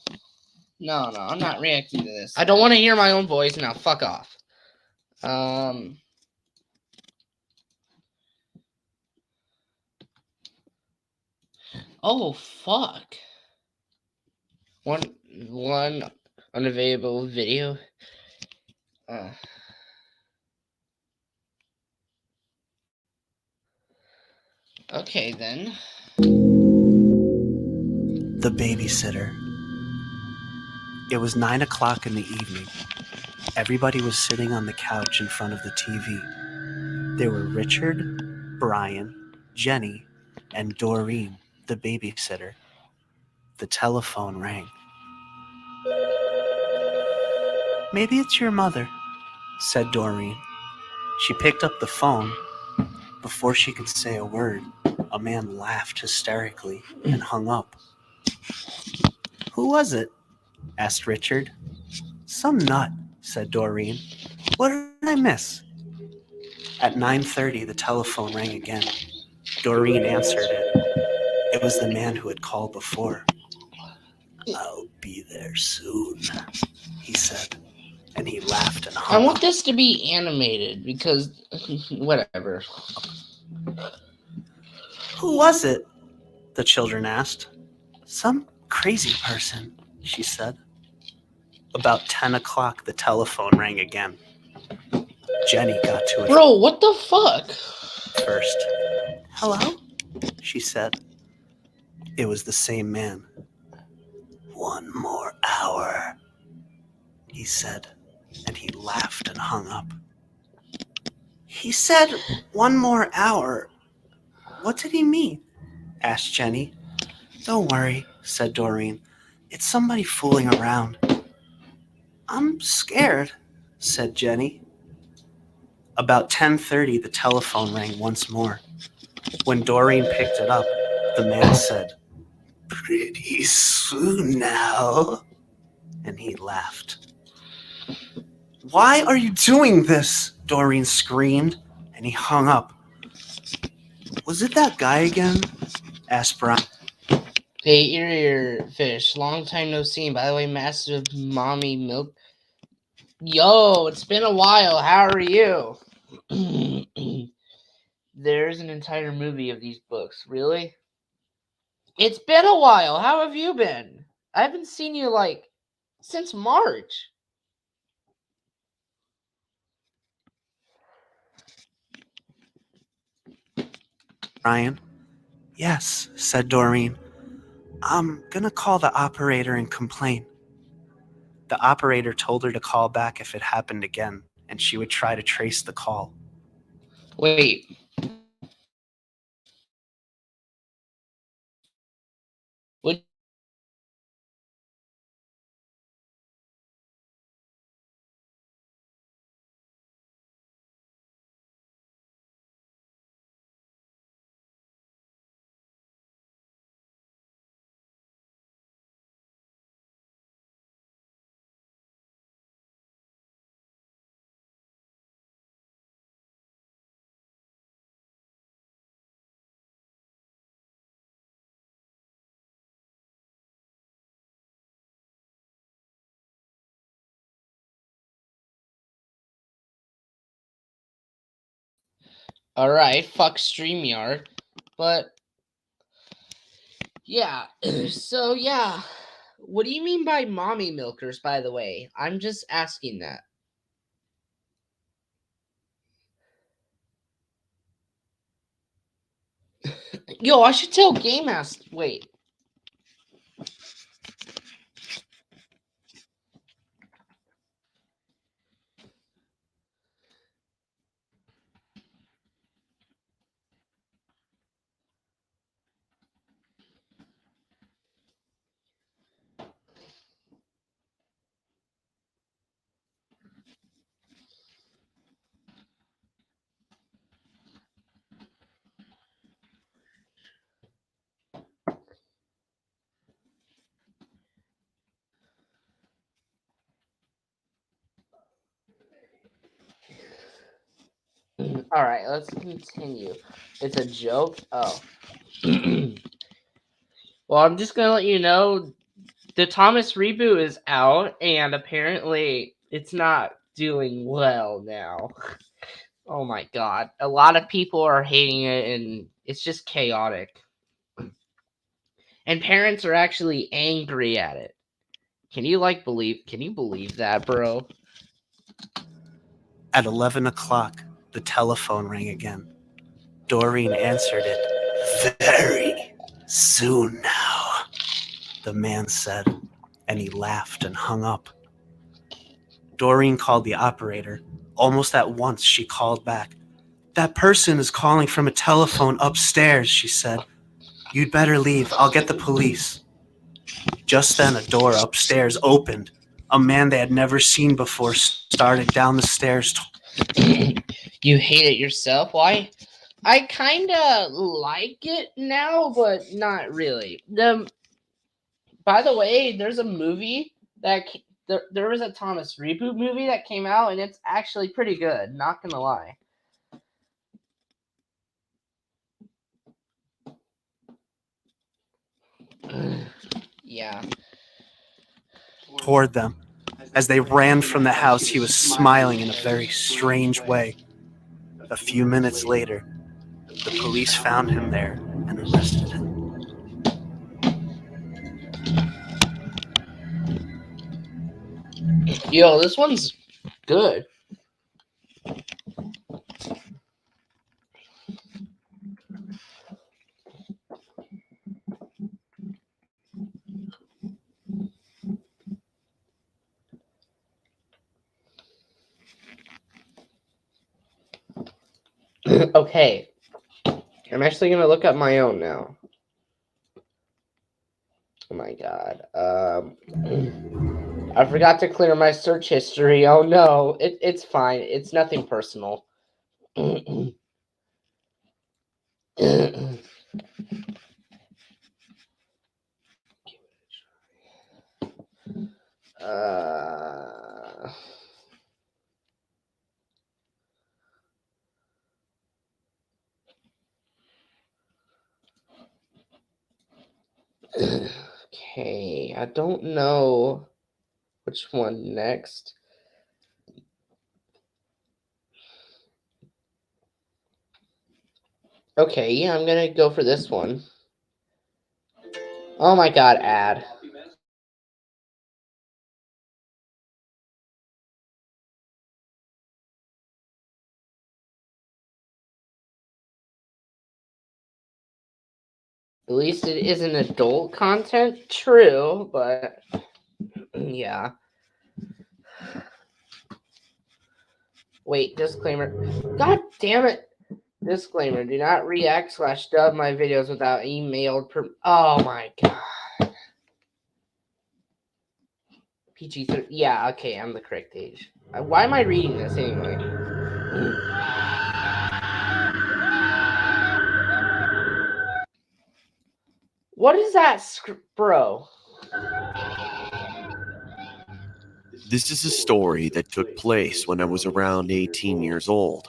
Speaker 1: No, I'm not reacting to this. I don't want to hear my own voice now. Fuck off. Oh fuck. One unavailable video. Okay then.
Speaker 9: The babysitter. It was 9 o'clock in the evening. Everybody was sitting on the couch in front of the TV. There were Richard, Brian, Jenny, and Doreen, the babysitter. The telephone rang. "Maybe it's your mother," said Doreen. She picked up the phone. Before she could say a word, a man laughed hysterically and hung up. "Who was it?" asked Richard. "Some nut," said Doreen. "What did I miss?" At 9:30, the telephone rang again. Doreen answered it. It was the man who had called before. "I'll be there soon," he said, and he laughed and
Speaker 1: I
Speaker 9: hung
Speaker 1: want
Speaker 9: up.
Speaker 1: this to be animated because whatever.
Speaker 9: "Who was it?" the children asked. "Some crazy person," she said. About 10 o'clock, the telephone rang again. Jenny got to it
Speaker 1: Bro, what the fuck?
Speaker 9: first. "Hello?" she said. It was the same man. "One more hour," he said, and he laughed and hung up. "He said 1 more hour. What did he mean?" asked Jenny. "Don't worry," said Doreen. "It's somebody fooling around." "I'm scared," said Jenny. About 10:30, the telephone rang once more. When Doreen picked it up, the man said, "Pretty soon now," and he laughed. "Why are you doing this?" Doreen screamed, and he hung up. "Was it that guy again?" asked Brian.
Speaker 1: Hey, Ear Fish, long time no see. By the way, massive mommy milk. Yo, it's been a while. How are you? There's an entire movie of these books. Really? It's been a while. How have you been? I haven't seen you since March.
Speaker 9: Brian. "Yes," said Doreen. "I'm gonna call the operator and complain." The operator told her to call back if it happened again, and she would try to trace the call.
Speaker 1: Wait. What? Alright, fuck StreamYard. But, yeah. So, yeah. What do you mean by mommy milkers, by the way? I'm just asking that. Yo, I should tell Game Ass. Wait. All right, let's continue. It's a joke. Oh. Well, I'm just gonna let you know the Thomas reboot is out, and apparently it's not doing well now. Oh my god, a lot of people are hating it, and it's just chaotic. And parents are actually angry at it. Can you believe that, bro?
Speaker 9: At 11 o'clock, the telephone rang again. Doreen answered it. Very soon now, the man said, and he laughed and hung up. Doreen called the operator. Almost at once, she called back. That person is calling from a telephone upstairs, she said. You'd better leave. I'll get the police. Just then, a door upstairs opened. A man they had never seen before started down the stairs.
Speaker 1: You hate it yourself? Why? I kind of like it now, but not really. By the way, there's a movie that there was a Thomas reboot movie that came out, and it's actually pretty good. Not gonna lie. Yeah.
Speaker 9: Toward them. As they ran from the house, he was smiling in a very strange way. A few minutes later, the police found him there and arrested him.
Speaker 1: Yo, this one's good. Okay. I'm actually going to look up my own now. Oh my god. I forgot to clear my search history. Oh no. It's fine. It's nothing personal. Okay, I don't know which one next. Okay, yeah, I'm gonna go for this one. Oh my god, ad. At least it isn't adult content. True, but yeah. Wait, disclaimer. God damn it. Disclaimer, do not react/dub my videos without emailed oh my god. PG-13. Yeah, okay, I'm the correct age. Why am I reading this anyway? What is that, bro?
Speaker 3: This is a story that took place when I was around 18 years old.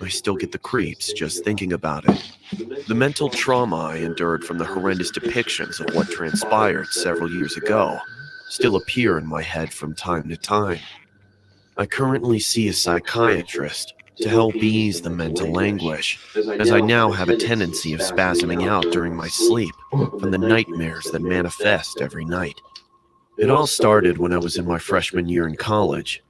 Speaker 3: I still get the creeps just thinking about it. The mental trauma I endured from the horrendous depictions of what transpired several years ago still appear in my head from time to time. I currently see a psychiatrist to help ease the mental anguish, as I now have a tendency of spasming out during my sleep from the nightmares that manifest every night. It all started when I was in my freshman year in college.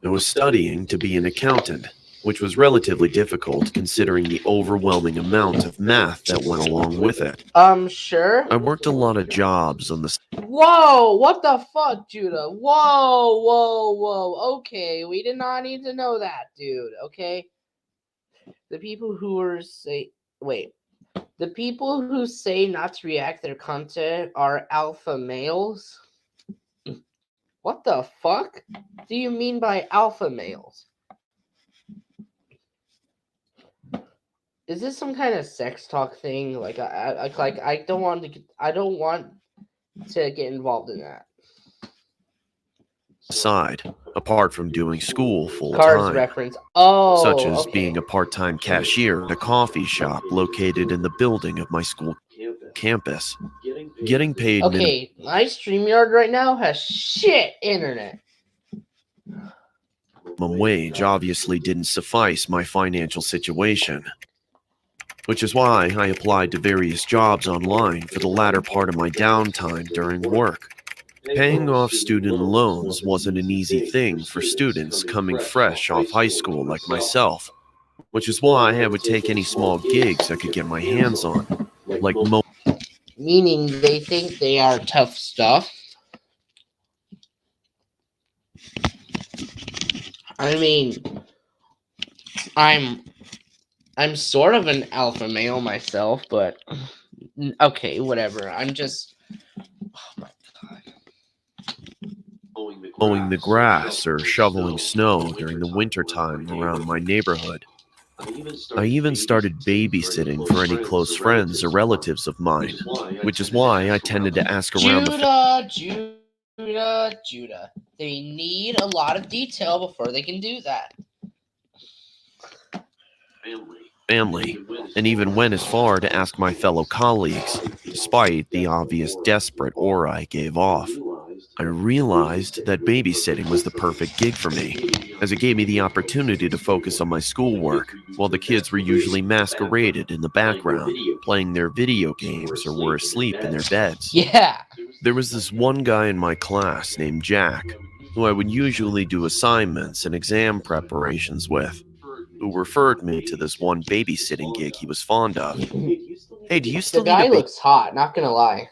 Speaker 3: I was studying to be an accountant, which was relatively difficult considering the overwhelming amount of math that went along with it.
Speaker 1: Sure.
Speaker 3: I worked a lot of jobs on the...
Speaker 1: Whoa, what the fuck, Judah? Whoa. Okay, we did not need to know that, dude, okay? The people who say not to react their content are alpha males? What the fuck do you mean by alpha males? Is this some kind of sex talk thing? Like I don't want to get involved in that.
Speaker 3: side, apart from doing school full
Speaker 1: Cars
Speaker 3: time,
Speaker 1: reference. Oh,
Speaker 3: such as
Speaker 1: okay.
Speaker 3: being a part-time cashier at a coffee shop located in the building of my school campus. Getting paid
Speaker 1: Okay, my StreamYard right now has shit internet.
Speaker 3: minimum wage obviously didn't suffice my financial situation, which is why I applied to various jobs online for the latter part of my downtime during work. Paying off student loans wasn't an easy thing for students coming fresh off high school like myself, which is why I would take any small gigs I could get my hands on, like
Speaker 1: Meaning they think they are tough stuff. I mean, I'm sort of an alpha male myself, but okay, whatever. I'm just, oh my god.
Speaker 3: mowing the grass or shoveling snow during the wintertime around my neighborhood. I even started babysitting for any close friends or relatives of mine, which is why I tended to ask around
Speaker 1: Judah. They need a lot of detail before they can do that.
Speaker 3: family, and even went as far to ask my fellow colleagues, despite the obvious desperate aura I gave off. I realized that babysitting was the perfect gig for me, as it gave me the opportunity to focus on my schoolwork, while the kids were usually masqueraded in the background, playing their video games or were asleep in their beds.
Speaker 1: Yeah.
Speaker 3: There was this one guy in my class named Jack, who I would usually do assignments and exam preparations with, who referred me to this one babysitting gig he was fond of. Hey, do you still
Speaker 1: The guy
Speaker 3: need a
Speaker 1: looks hot, not gonna lie.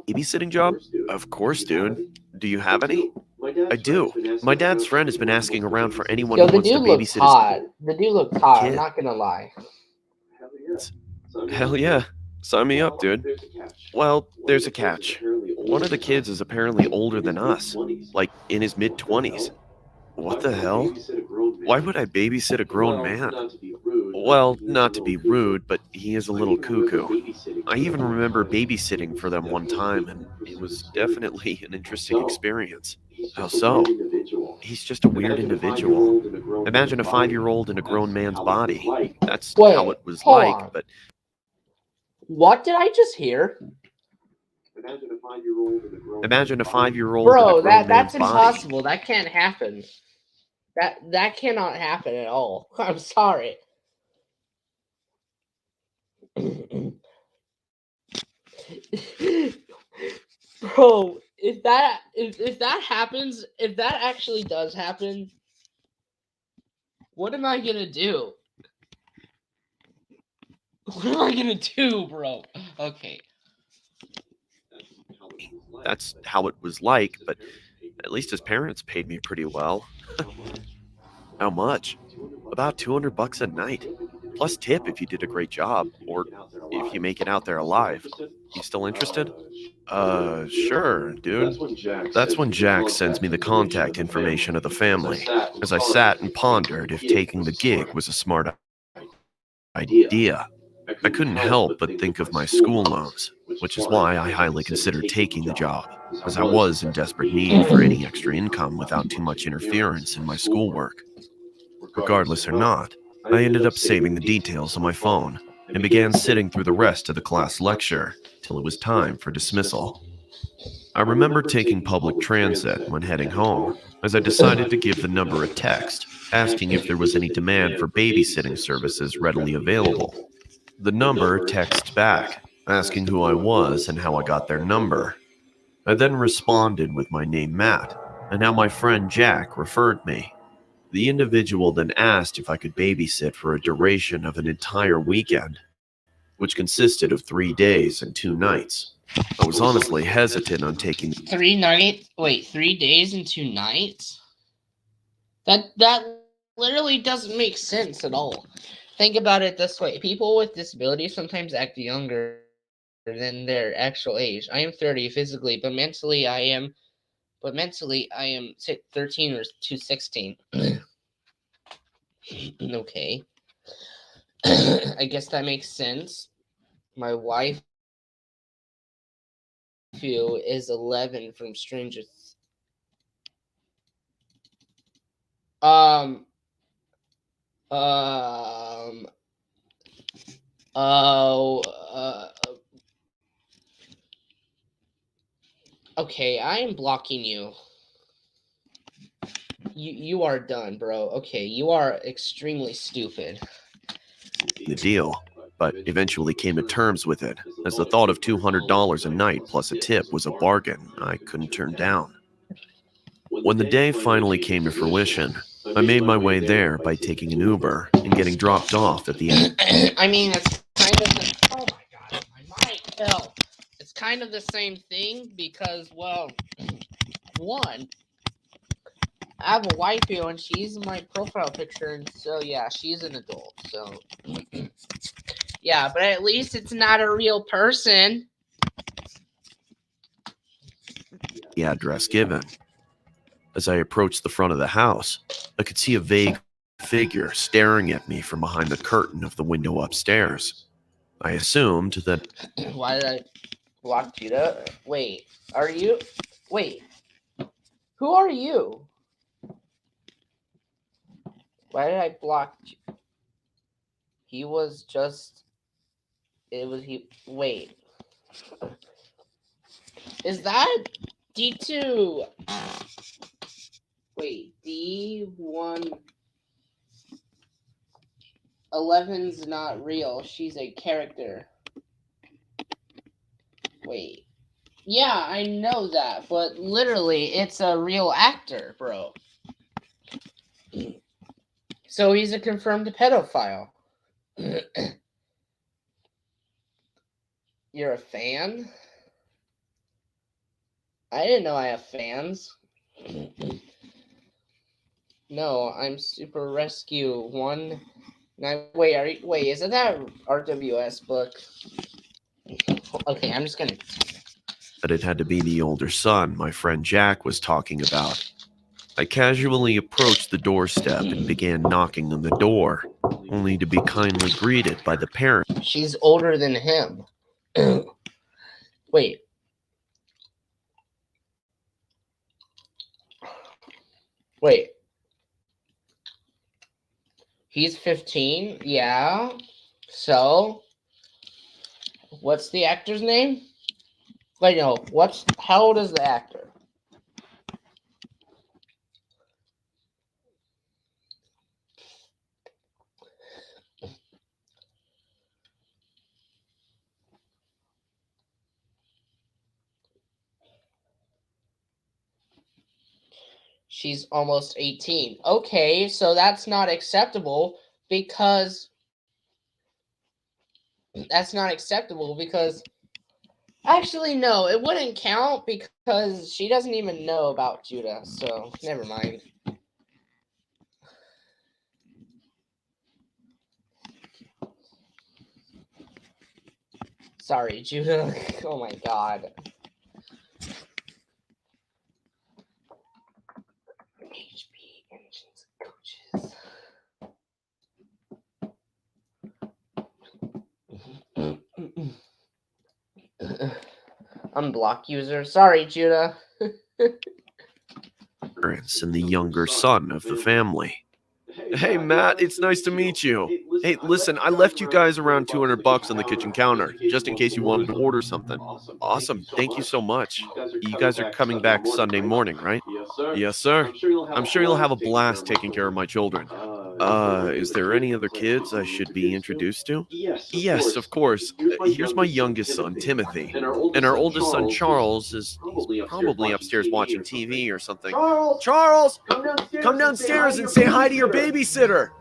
Speaker 3: babysitting job? Of course, dude. Do you have any? I do. My dad's friend has been asking around for anyone
Speaker 1: Yo,
Speaker 3: who
Speaker 1: the
Speaker 3: wants to
Speaker 1: dude looks
Speaker 3: babysit
Speaker 1: hot. The dude looks hot, I'm
Speaker 3: kid.
Speaker 1: not gonna lie.
Speaker 3: Hell yeah. Sign me up, dude. Well, there's a catch. One of the kids is apparently older than us, like in his mid-20s. What the hell? Why would I babysit a grown man? Well, not to be rude, but he is a little cuckoo. I even remember babysitting for them one time, and it was definitely an interesting experience. How so? He's just a weird individual. Imagine a 5-year-old in a grown man's body. That's
Speaker 1: Wait,
Speaker 3: how it was
Speaker 1: hold
Speaker 3: like,
Speaker 1: on.
Speaker 3: but
Speaker 1: What did I just hear?
Speaker 3: imagine a 5-year-old in a grown
Speaker 1: Bro, that's
Speaker 3: man's body.
Speaker 1: impossible. That can't happen. That cannot happen at all. I'm sorry. Bro, if that happens, if that actually does happen, what am I gonna do? What am I gonna do, bro? Okay.
Speaker 3: That's how it was like, but at least his parents paid me pretty well. How much? About $200 a night, plus tip if you did a great job, or if you make it out there alive. You still interested? Sure, dude. That's when Jack sends me the contact information of the family, as I sat and pondered if taking the gig was a smart idea. I couldn't help but think of my school loans, which is why I highly considered taking the job, as I was in desperate need for any extra income without too much interference in my schoolwork. Regardless or not, I ended up saving the details on my phone and began sitting through the rest of the class lecture till it was time for dismissal. I remember taking public transit when heading home, as I decided to give the number a text, asking if there was any demand for babysitting services readily available. The number texted back, asking who I was and how I got their number. I then responded with my name Matt, and how my friend Jack referred me. The individual then asked if I could babysit for a duration of an entire weekend, which consisted of 3 days and 2 nights. I was honestly hesitant on taking
Speaker 1: 3 days and 2 nights? That literally doesn't make sense at all. Think about it this way. People with disabilities sometimes act younger than their actual age. I am 30 physically, but mentally I am 13 or 216. Okay. I guess that makes sense. My wife is 11 from Stranger Um. Um. Oh. Okay, I am blocking you. You are done, bro. Okay, you are extremely stupid.
Speaker 3: The deal, but eventually came to terms with it, as the thought of $200 a night plus a tip was a bargain I couldn't turn down. When the day finally came to fruition, I made my way there by taking an Uber and getting dropped off at the end.
Speaker 1: I mean, it's kind of the, oh my god, my mic fell. It's kind of the same thing because, well, one, I have a waifu and she's my profile picture, and so yeah, she's an adult. So yeah, but at least it's not a real person.
Speaker 3: The address given. As I approached the front of the house, I could see a vague figure staring at me from behind the curtain of the window upstairs. I assumed that
Speaker 1: Why did I block Judah? Wait, are you? Wait, who are you? Why did I block you? He was just. It was he. Wait. Is that D2? Wait, D1. 11's not real. She's a character. Wait. Yeah, I know that, but literally, it's a real actor, bro. So he's a confirmed pedophile. You're a fan? I didn't know I have fans. No, I'm Super Rescue 1. Wait, isn't that RWS book? Okay, I'm just gonna.
Speaker 3: that it had to be the older son my friend Jack was talking about. I casually approached the doorstep and began knocking on the door, only to be kindly greeted by the parent.
Speaker 1: She's older than him. Wait. Wait. He's 15? Yeah. So, what's the actor's name? Wait, no. How old is the actor? She's almost 18. Okay, so that's not acceptable because actually no, it wouldn't count because she doesn't even know about Judah, so never mind. Sorry, Judah. Oh my god. HP engines coaches. Unblock user. Sorry, Judah.
Speaker 3: Parents and the younger son of the family. Hey, Matt, it's nice to meet you. Hey, listen, I left you guys around $200 on the kitchen counter, just in case you wanted to order something. Awesome, thank you so much. You guys are coming back Sunday morning, right? Yes, sir. I'm sure you'll have a blast taking care of my children. Is there any other kids I should be introduced to? Yes, of course. Here's my youngest son, Timothy. And our oldest son, Charles, he's probably upstairs watching TV or something. Charles! Come downstairs and say hi to your babysitter!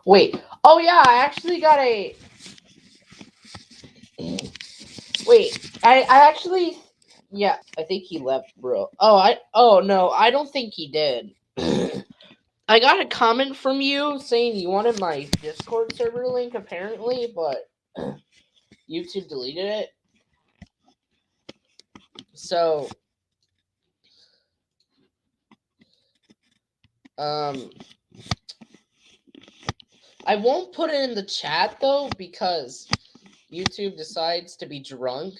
Speaker 1: Wait. Oh yeah, I actually got a. Wait, I actually. Yeah, I think he left, bro. Oh no, I don't think he did. I got a comment from you saying you wanted my Discord server link, apparently, but YouTube deleted it. So, I won't put it in the chat though because YouTube decides to be drunk.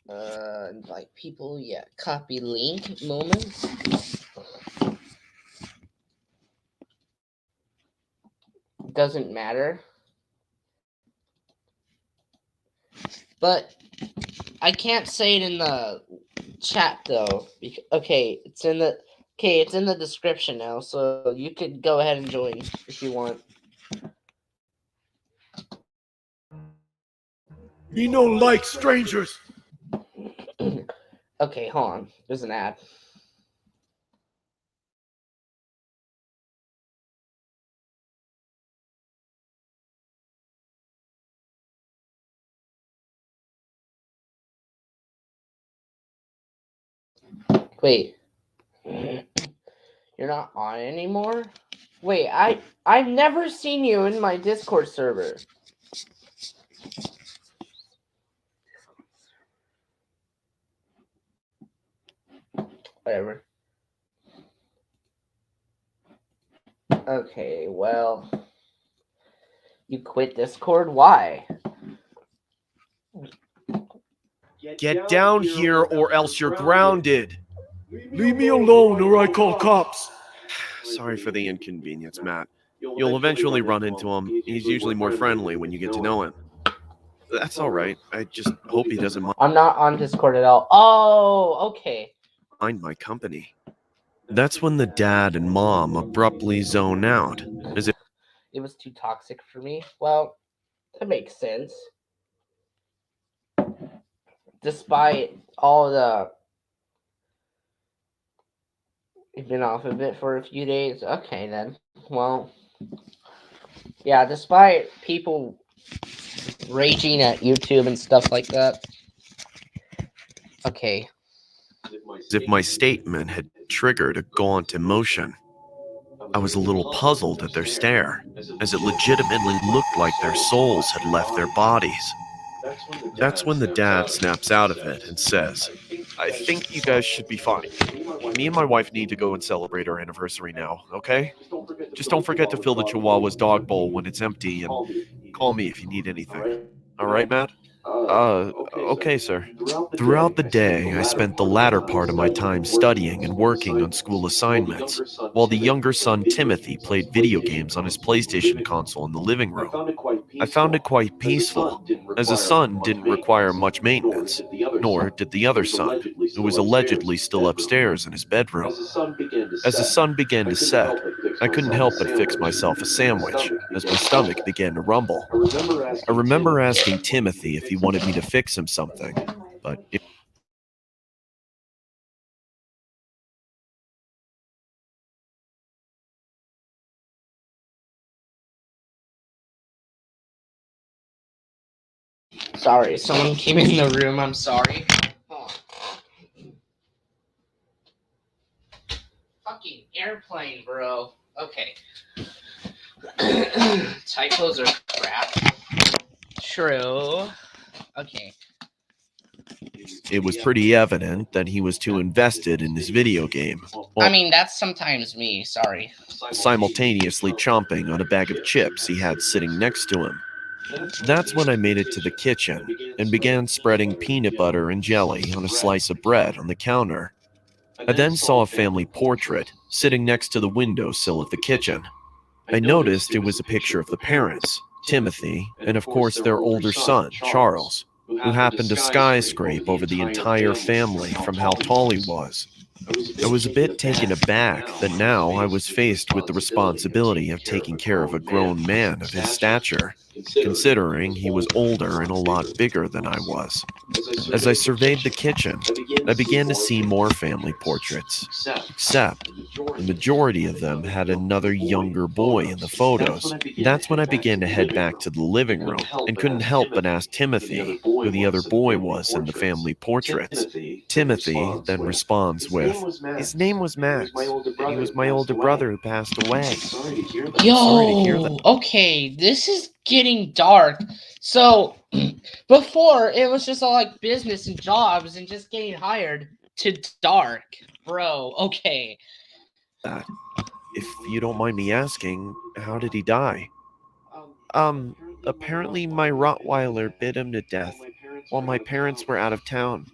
Speaker 1: Invite people, yeah. Copy link moments. doesn't matter. But I can't say it in the chat though. Okay, it's in the description now, so you could go ahead and join if you want.
Speaker 10: We don't like strangers.
Speaker 1: Okay, hold on. There's an ad. Wait. You're not on anymore? Wait, I've never seen you in my Discord server. Whatever. Okay, well, you quit Discord? Why?
Speaker 3: Get down here or else you're grounded.
Speaker 10: Leave me alone or I call cops.
Speaker 3: Sorry for the inconvenience, Matt. You'll eventually run into him. He's usually more friendly when you get to know him. That's all right. I just hope he doesn't
Speaker 1: I'm not on Discord at all. Oh, okay.
Speaker 3: mind my company. That's when the dad and mom abruptly zone out, as if
Speaker 1: It was too toxic for me. Well, that makes sense. Despite all the... You've been off of it for a few days? Okay, then. Well, yeah, despite people raging at YouTube and stuff like that. Okay.
Speaker 3: as if my statement had triggered a gaunt emotion. I was a little puzzled at their stare, as it legitimately looked like their souls had left their bodies. That's when the dad snaps out of it and says, I think you guys should be fine. Me and my wife need to go and celebrate our anniversary now, okay? Just don't forget to fill the Chihuahua's dog bowl when it's empty and call me if you need anything. All right, Matt? Okay, sir. Throughout the day, I spent the latter part of my time studying and working on school assignments, while the younger son, Timothy, played video games on his PlayStation console in the living room. I found it quite peaceful, as the son didn't require much maintenance, nor did the other son, who was allegedly still upstairs in his bedroom. As the sun began to set, I couldn't help but fix myself a sandwich, as my stomach began to rumble. I remember asking Timothy if he wanted me to fix him something, but
Speaker 1: Sorry, someone came in the room. I'm sorry. Hold on. Fucking airplane, bro. Okay. Typos are crap. True. Okay.
Speaker 3: it was pretty evident that he was too invested in his video game,
Speaker 1: I mean, that's sometimes me. Sorry.
Speaker 3: simultaneously chomping on a bag of chips he had sitting next to him. That's when I made it to the kitchen and began spreading peanut butter and jelly on a slice of bread on the counter. I then saw a family portrait sitting next to the windowsill of the kitchen. I noticed it was a picture of the parents, Timothy, and of course their older son, Charles, who happened to skyscrape over the entire family from how tall he was. I was a bit taken aback that now I was faced with the responsibility of taking care of a grown man of his stature, considering he was older and a lot bigger than I was. As I surveyed the kitchen, I began to see more family portraits, except the majority of them had another younger boy in the photos. That's when I began to head back to the living room and couldn't help but ask Timothy who the other boy was in the family portraits. Timothy then responds with, his name was Max, and he was my older brother who passed away. Sorry to hear
Speaker 1: Yo,
Speaker 3: that.
Speaker 1: okay, this is getting dark. So, before, it was just all like business and jobs and just getting hired to dark. Bro, okay.
Speaker 3: If you don't mind me asking, how did he die? Apparently my Rottweiler bit him to death while my parents were out of town,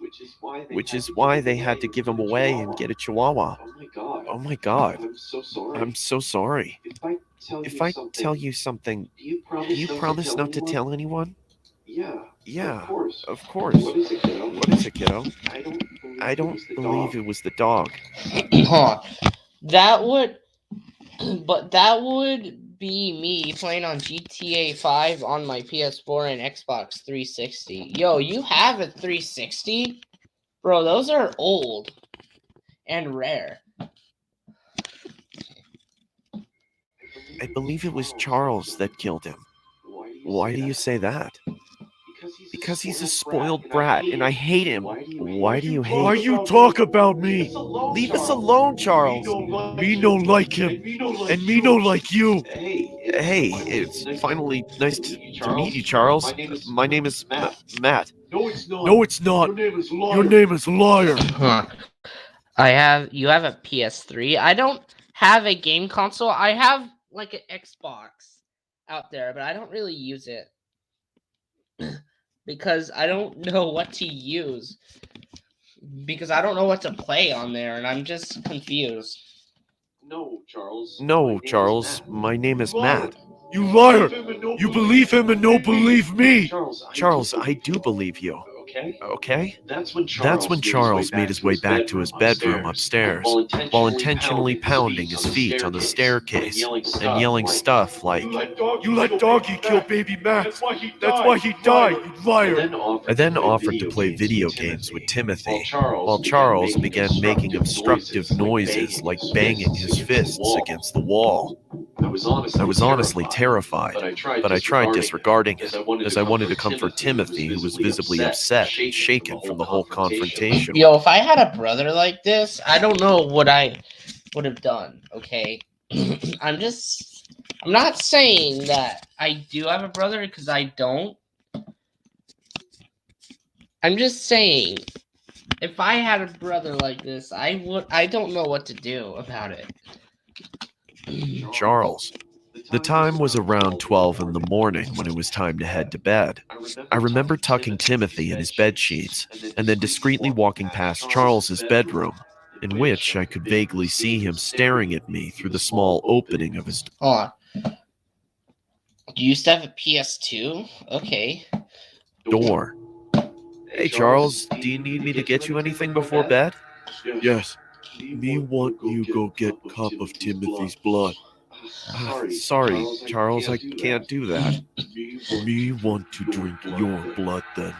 Speaker 3: which is why they had to give him away and get a Chihuahua. Oh my god. I'm so sorry. If I tell you something, do you promise not to tell anyone? Yeah, of course. What is it, kiddo? I don't believe it was the dog.
Speaker 1: Huh. That would, but that would be me playing on GTA 5 on my PS4 and Xbox 360. Yo, you have a 360? Bro, those are old and rare.
Speaker 3: I believe it was Charles that killed him. Why do you say that? Because he's a spoiled brat and I hate him. Why do you hate
Speaker 10: Why
Speaker 3: him?
Speaker 10: you talk about me?
Speaker 3: Leave us alone, Charles.
Speaker 10: Me no like him, and me no like you.
Speaker 3: Hey, it's finally nice to meet you, Charles. My name is Matt.
Speaker 10: No, it's not. Your name is Liar.
Speaker 1: Huh. You have a PS3. I don't have a game console. I have like an Xbox out there, but I don't really use it because I don't know what to use. Because I don't know what to play on there, and I'm just confused.
Speaker 3: No, Charles. My name is Matt.
Speaker 10: You liar! You believe him and no believe me.
Speaker 3: Charles, I do believe you. Okay? That's when Charles made his way back to his bedroom upstairs, while intentionally pounding his feet on the staircase and yelling stuff like,
Speaker 10: You let Doggy kill baby Max. That's why he died, you liar.
Speaker 3: I then offered to play video games with Timothy, while Charles began making obstructive noises like banging his fists against the wall. I was honestly terrified, but I tried disregarding it, as I wanted to comfort Timothy, who was visibly upset and shaken from the whole confrontation.
Speaker 1: Yo, if I had a brother like this, I don't know what I would have done, okay? I'm not saying that I do have a brother, because I don't. I'm just saying, if I had a brother like this, I don't know what to do about it.
Speaker 3: Charles. The time was around 12 in the morning when it was time to head to bed. I remember tucking Timothy in his bed sheets and then discreetly walking past Charles's bedroom, in which I could vaguely see him staring at me through the small opening of his
Speaker 1: Hold on. You used to have a PS2? Okay.
Speaker 3: door. Hey, Charles, do you need me to get you anything before bed?
Speaker 10: Yes. Me want you go get cup of Timothy's blood.
Speaker 3: Sorry, Charles, I can't do that.
Speaker 10: Me want to drink your blood then.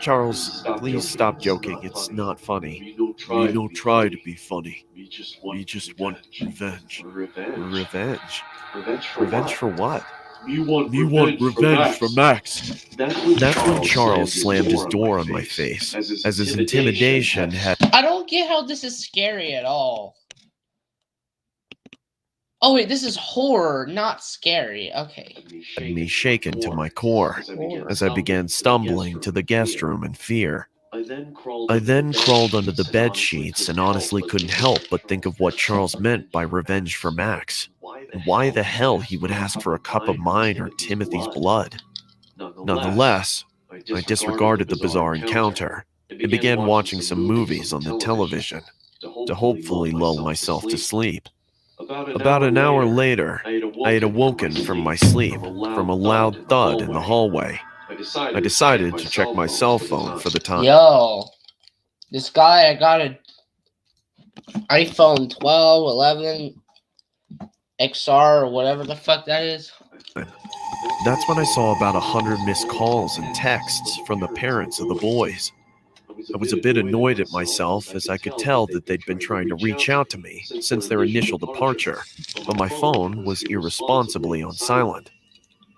Speaker 3: Charles, please stop joking. It's not funny.
Speaker 10: Me no try to be funny. Me just want revenge.
Speaker 3: Revenge? Revenge for what?
Speaker 10: Me want revenge for Max.
Speaker 3: That's when Charles slammed his door on my face, as his intimidation had
Speaker 1: I don't get how this is scary at all. Oh wait, this is horror, not scary. Okay.
Speaker 3: me shaken to my core, as I began stumbling to the guest room in fear. I then crawled under the bed sheets and honestly couldn't help but think of what Charles meant by revenge for Max. And why the hell he would ask for a cup of mine or Timothy's blood. Nonetheless, I disregarded the bizarre encounter and began watching some movies on the television to hopefully lull myself to sleep. About an hour later, I had awoken from my sleep from a loud thud in the hallway. I decided to check my cell phone for the time.
Speaker 1: Yo, this guy, I got an iPhone 12, 11, XR, or whatever the fuck that is.
Speaker 3: That's when I saw about 100 missed calls and texts from the parents of the boys. I was a bit annoyed at myself, as I could tell that they'd been trying to reach out to me since their initial departure, but my phone was irresponsibly on silent.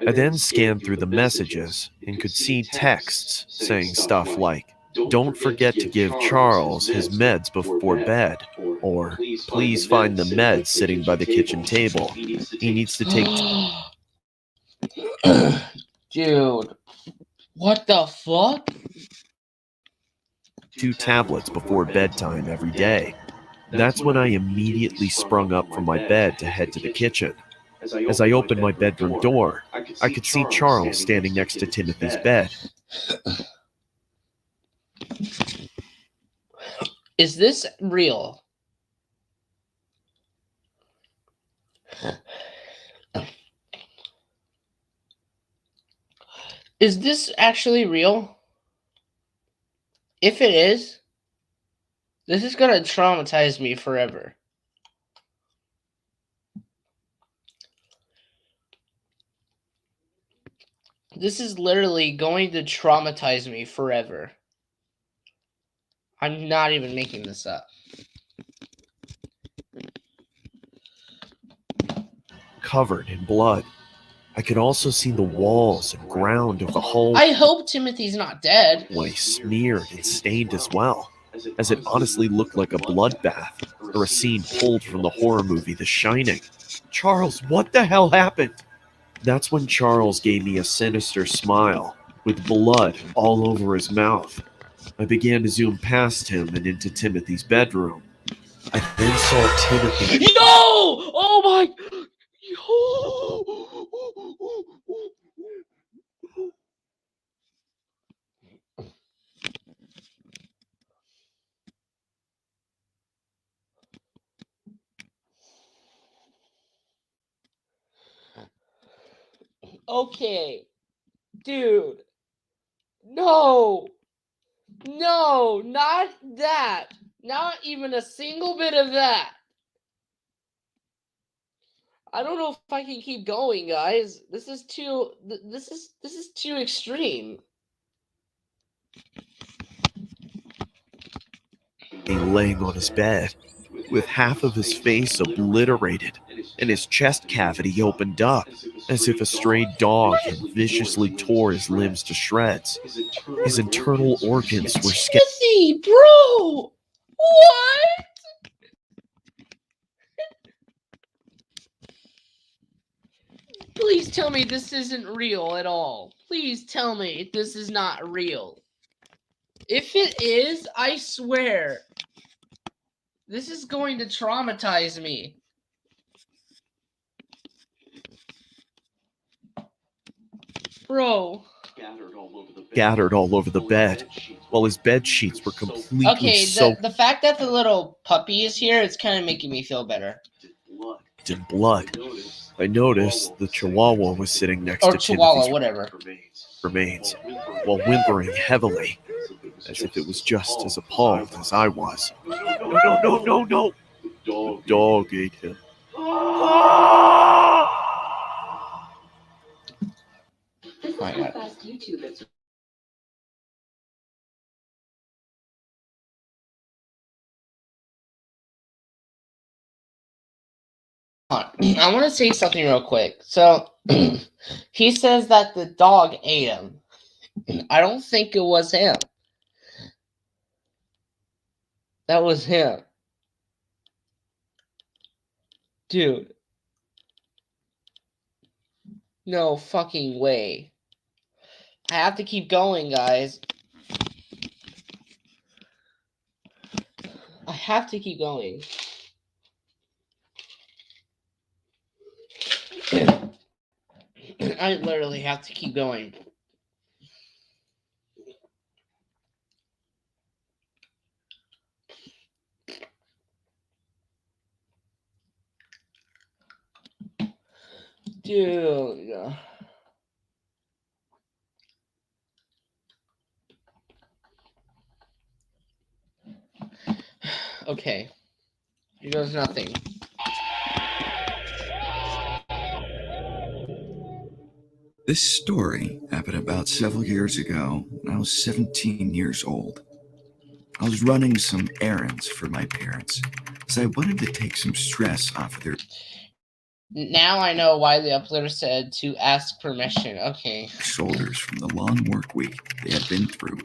Speaker 3: I then scanned through the messages and could see texts saying stuff like, "Don't forget to give Charles his meds before bed," or "Please find the meds sitting by the kitchen table. He needs to take..."
Speaker 1: Dude, what the fuck?
Speaker 3: 2 tablets before bedtime every day. That's when I immediately sprung up from my bed to head to the kitchen. As I opened my bedroom door, I could see Charles standing next to Timothy's bed.
Speaker 1: Is this real? Is this actually real? If it is, this is gonna traumatize me forever. This is literally going to traumatize me forever. I'm not even making this up.
Speaker 3: Covered in blood. I could also see the walls and ground of the hall
Speaker 1: I hope Timothy's not dead.
Speaker 3: smeared and stained as well, as it honestly looked like a bloodbath or a scene pulled from the horror movie The Shining. Charles, what the hell happened? That's when Charles gave me a sinister smile, with blood all over his mouth. I began to zoom past him and into Timothy's bedroom. I then saw Timothy.
Speaker 1: No! Oh my! Okay, dude. No! No, not that. Not even a single bit of that. I don't know if I can keep going, guys. This is too too extreme.
Speaker 3: Laying on his bed, with half of his face obliterated and his chest cavity opened up, as if a stray dog had viciously tore his limbs to shreds. His internal organs were
Speaker 1: Timothy, bro! What? Please tell me this isn't real at all. Please tell me this is not real. If it is, I swear, this is going to traumatize me. Bro.
Speaker 3: scattered all over the bed, while his bed sheets were completely
Speaker 1: Okay,
Speaker 3: soaked
Speaker 1: the fact that the little puppy is here, it's kind of making me feel better.
Speaker 3: in blood. I noticed the Chihuahua was sitting next
Speaker 1: Or
Speaker 3: to
Speaker 1: Chihuahua,
Speaker 3: Timothy's
Speaker 1: whatever.
Speaker 3: remains, while whimpering heavily, as if it was just as appalled as I was. No. The dog ate him.
Speaker 1: I want to say something real quick. So, he says that the dog ate him. I don't think it was him. That was him. Dude. No fucking way. I have to keep going, guys. I have to keep going. I literally have to keep going. Dude. Okay. Here goes nothing.
Speaker 11: This story happened about several years ago when I was 17 years old. I was running some errands for my parents, as I wanted to take some stress off of their
Speaker 1: Now I know why the uploader said to ask permission. Okay.
Speaker 11: shoulders from the long work week they had been through.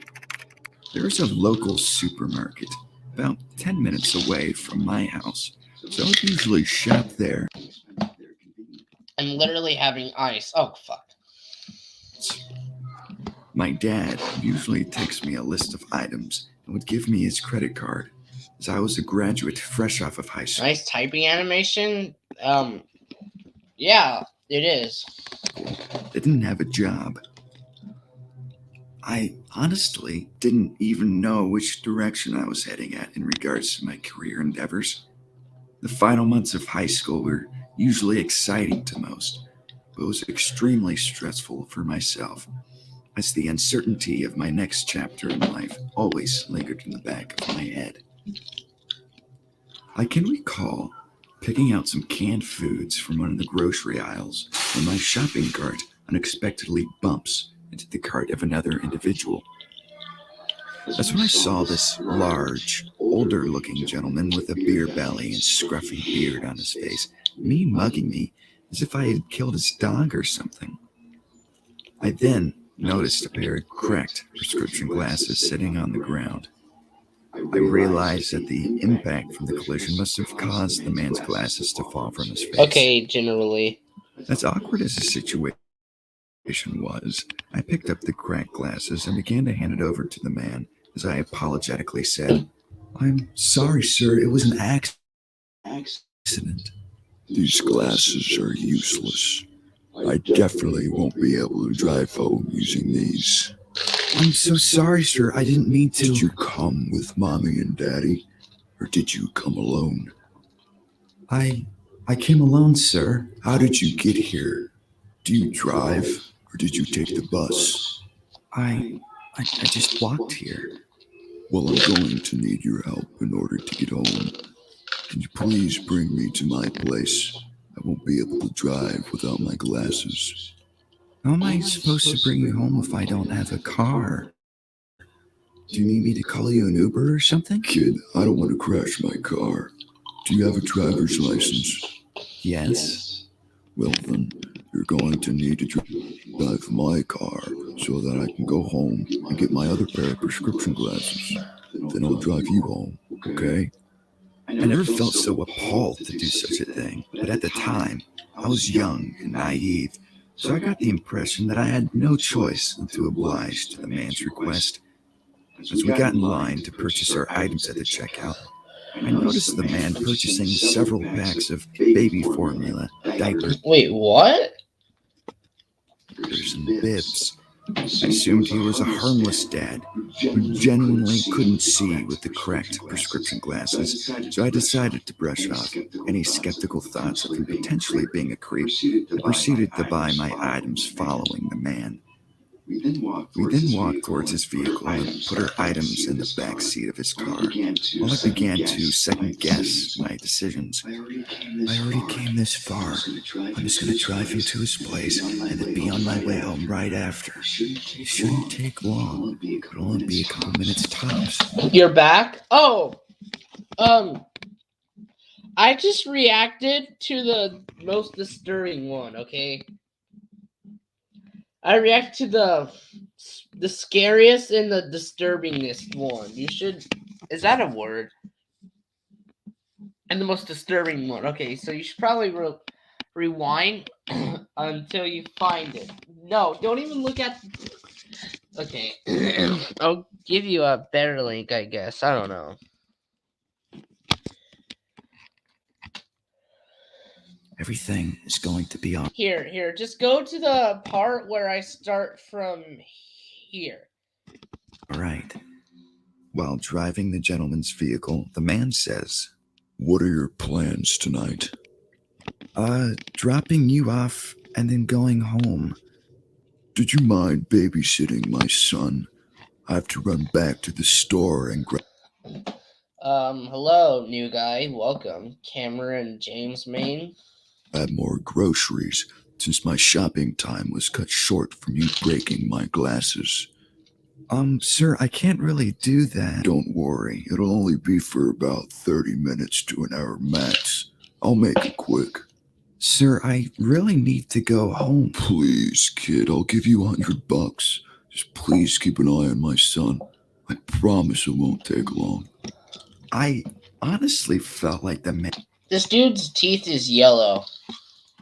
Speaker 11: There's a local supermarket about 10 minutes away from my house, so I would usually shop there.
Speaker 1: I'm literally having ice. Oh, fuck.
Speaker 11: My dad usually takes me a list of items and would give me his credit card, as I was a graduate fresh off of high school.
Speaker 1: Nice typing animation. Yeah, it is.
Speaker 11: I didn't have a job. I honestly didn't even know which direction I was heading at in regards to my career endeavors. The final months of high school were usually exciting to most, but was extremely stressful for myself. as the uncertainty of my next chapter in life always lingered in the back of my head. I can recall picking out some canned foods from one of the grocery aisles when my shopping cart unexpectedly bumps into the cart of another individual. That's when I saw this large, older-looking gentleman with a beer belly and scruffy beard on his face, mugging me as if I had killed his dog or something. I then noticed a pair of cracked prescription glasses sitting on the ground. I realized that the impact from the collision must have caused the man's glasses to fall from his face.
Speaker 1: Okay, generally.
Speaker 11: As awkward as the situation was, I picked up the cracked glasses and began to hand it over to the man as I apologetically said, "I'm sorry, sir, it was an accident."
Speaker 10: These glasses are useless. I definitely won't be able to drive home using these.
Speaker 11: "I'm so sorry, sir, I didn't mean to."
Speaker 10: Did you come with Mommy and Daddy, or did you come alone?
Speaker 11: I came alone, sir.
Speaker 10: How did you get here? Do you drive, or did you take the bus?
Speaker 11: I just walked here.
Speaker 10: Well, I'm going to need your help in order to get home. Can you please bring me to my place? I won't be able to drive without my glasses.
Speaker 11: How am I supposed to bring you home if I don't have a car? Do you need me to call you an Uber or something?
Speaker 10: Kid, I don't want to crash my car. Do you have a driver's license?
Speaker 11: Yes.
Speaker 10: Well then, you're going to need to drive my car so that I can go home and get my other pair of prescription glasses. Then I'll drive you home, okay?
Speaker 11: I never felt so appalled to do such a thing, but at the time, I was young and naive, so I got the impression that I had no choice than to oblige to the man's request. As we got in line to purchase our items at the checkout, I noticed the man purchasing several packs of baby formula, diapers,
Speaker 1: Wait, what?
Speaker 11: and bibs. I assumed he was a harmless dad who genuinely couldn't see with the correct prescription glasses, so I decided to brush off any skeptical thoughts of him potentially being a creep and proceeded to buy my items following the man. We then walked towards his vehicle and put our items in the back seat of his car, while I began to second-guess my decisions. I already came this far. I'm just going to drive you to his place and then be on my way home right after. It shouldn't take long. It'll only be a couple minutes tops.
Speaker 1: You're back? Oh, I just reacted to the most disturbing one, okay? I react to the scariest and the disturbingest one. You should... Is that a word? And the most disturbing one. Okay, so you should probably rewind until you find it. No, don't even look at... Okay. I'll give you a better link, I guess. I don't know.
Speaker 11: Everything is going to be on.
Speaker 1: Here. Just go to the part where I start from here.
Speaker 11: All right. While driving the gentleman's vehicle, the man says,
Speaker 10: What are your plans tonight?
Speaker 11: Dropping you off and then going home.
Speaker 10: Did you mind babysitting my son? I have to run back to the store and grab...
Speaker 1: Hello, new guy. Welcome. Cameron James Main.
Speaker 10: Add more groceries, since my shopping time was cut short from you breaking my glasses.
Speaker 11: Sir, I can't really do that.
Speaker 10: Don't worry, it'll only be for about 30 minutes to an hour max. I'll make it quick.
Speaker 11: Sir, I really need to go home.
Speaker 10: Please, kid, I'll give you $100. Just please keep an eye on my son. I promise it won't take long.
Speaker 11: I honestly felt like the man...
Speaker 1: This dude's teeth is yellow.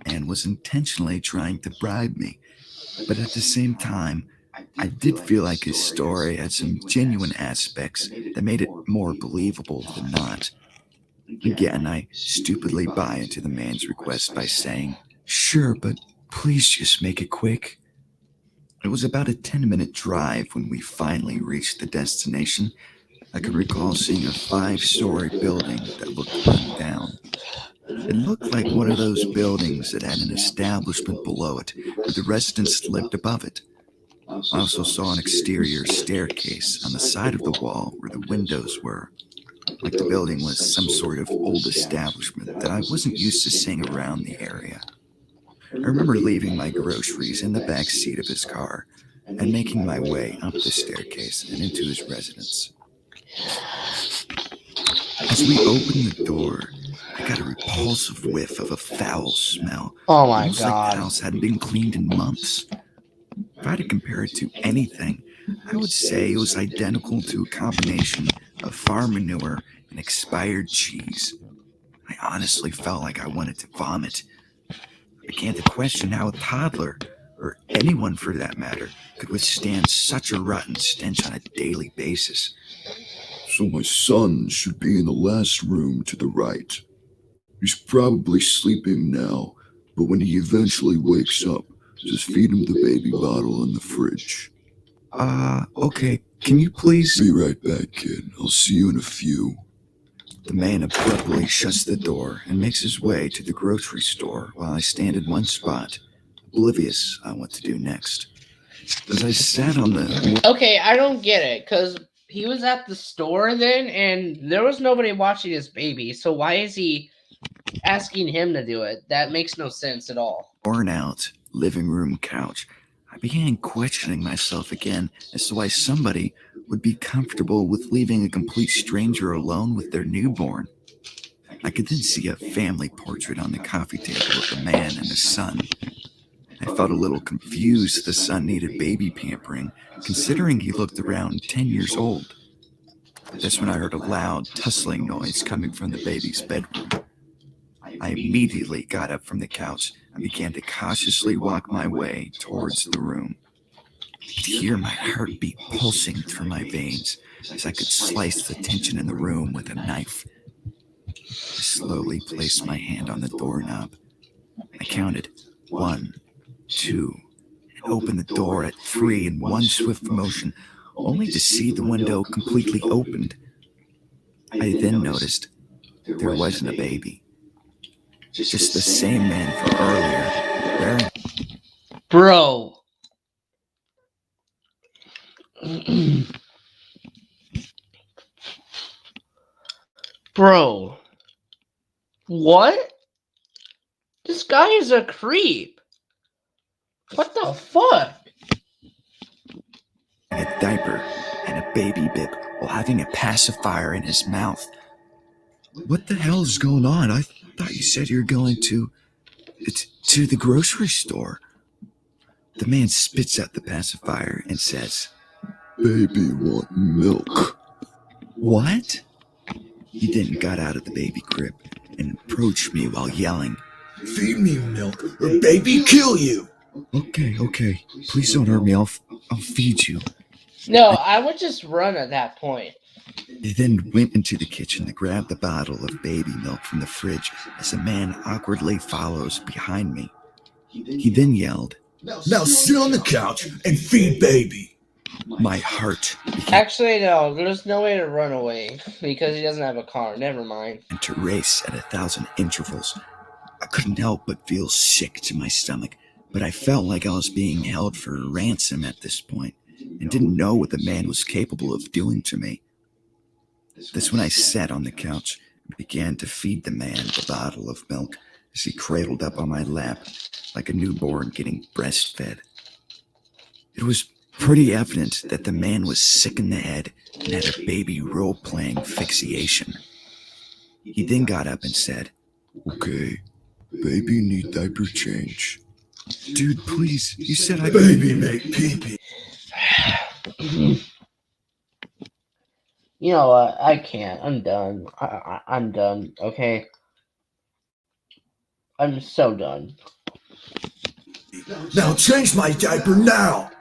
Speaker 11: And was intentionally trying to bribe me. But at the same time, I did feel like his story had some genuine aspects that made it more believable than not. Again, I stupidly buy into the man's request by saying, Sure, but please just make it quick. It was about a 10-minute drive when we finally reached the destination. I could recall seeing a 5-story building that looked run down. It looked like one of those buildings that had an establishment below it, where the residents lived above it. I also saw an exterior staircase on the side of the wall where the windows were. Like the building was some sort of old establishment that I wasn't used to seeing around the area. I remember leaving my groceries in the back seat of his car and making my way up the staircase and into his residence. As we opened the door, I got a repulsive whiff of a foul smell.
Speaker 1: Oh my
Speaker 11: Almost like
Speaker 1: god.
Speaker 11: the house hadn't been cleaned in months. If I had to compare it to anything, I would say it was identical to a combination of farm manure and expired cheese. I honestly felt like I wanted to vomit. I began to question how a toddler, or anyone for that matter, could withstand such a rotten stench on a daily basis.
Speaker 10: So my son should be in the last room to the right. He's probably sleeping now, but when he eventually wakes up, just feed him the baby bottle in the fridge.
Speaker 11: Okay, can you please?
Speaker 10: Be right back, kid. I'll see you in a few.
Speaker 11: The man abruptly shuts the door and makes his way to the grocery store while I stand in one spot, oblivious on what to do next. As I sat on the...
Speaker 1: Okay, I don't get it, because he was at the store then, and there was nobody watching his baby, so why is he asking him to do it? That makes no sense at all.
Speaker 11: worn out living room couch, I began questioning myself again as to why somebody would be comfortable with leaving a complete stranger alone with their newborn. I could then see a family portrait on the coffee table of the man and his son. I felt a little confused the son needed baby pampering, considering he looked around 10 years old. That's when I heard a loud, tussling noise coming from the baby's bedroom. I immediately got up from the couch and began to cautiously walk my way towards the room. I could hear my heartbeat pulsing through my veins as I could slice the tension in the room with a knife. I slowly placed my hand on the doorknob. I counted 1, 2, and opened the door at 3 in one swift motion, only to see the window completely opened. I then noticed there wasn't a baby. Just the same man from earlier, wearing...
Speaker 1: Bro. Bro. What? This guy is a creep. What the fuck?
Speaker 11: a diaper and a baby bib while having a pacifier in his mouth. What the hell is going on? I thought you said you were going to the grocery store. The man spits out the pacifier and says,
Speaker 10: Baby want milk.
Speaker 11: What? He then got out of the baby crib and approached me while yelling,
Speaker 10: Feed me milk or baby kill you.
Speaker 11: Okay. Please don't hurt me. I'll feed you.
Speaker 1: No, I would just run at that point.
Speaker 11: He then went into the kitchen to grab the bottle of baby milk from the fridge as a man awkwardly follows behind me. He then yelled,
Speaker 10: Now sit on the couch and feed baby.
Speaker 11: My heart began
Speaker 1: Actually, no, there's no way to run away because he doesn't have a car. Never mind.
Speaker 11: to race at 1,000 intervals. I couldn't help but feel sick to my stomach, but I felt like I was being held for ransom at this point and didn't know what the man was capable of doing to me. That's when I sat on the couch and began to feed the man the bottle of milk as he cradled up on my lap like a newborn getting breastfed. It was pretty evident that the man was sick in the head and had a baby role-playing fixation. He then got up and said,
Speaker 10: Okay, baby need diaper change.
Speaker 11: Dude, please, you said I...
Speaker 10: Baby make pee-pee.
Speaker 1: You know what? I can't. I'm done. I'm done. Okay. I'm so done.
Speaker 10: Now change my diaper now.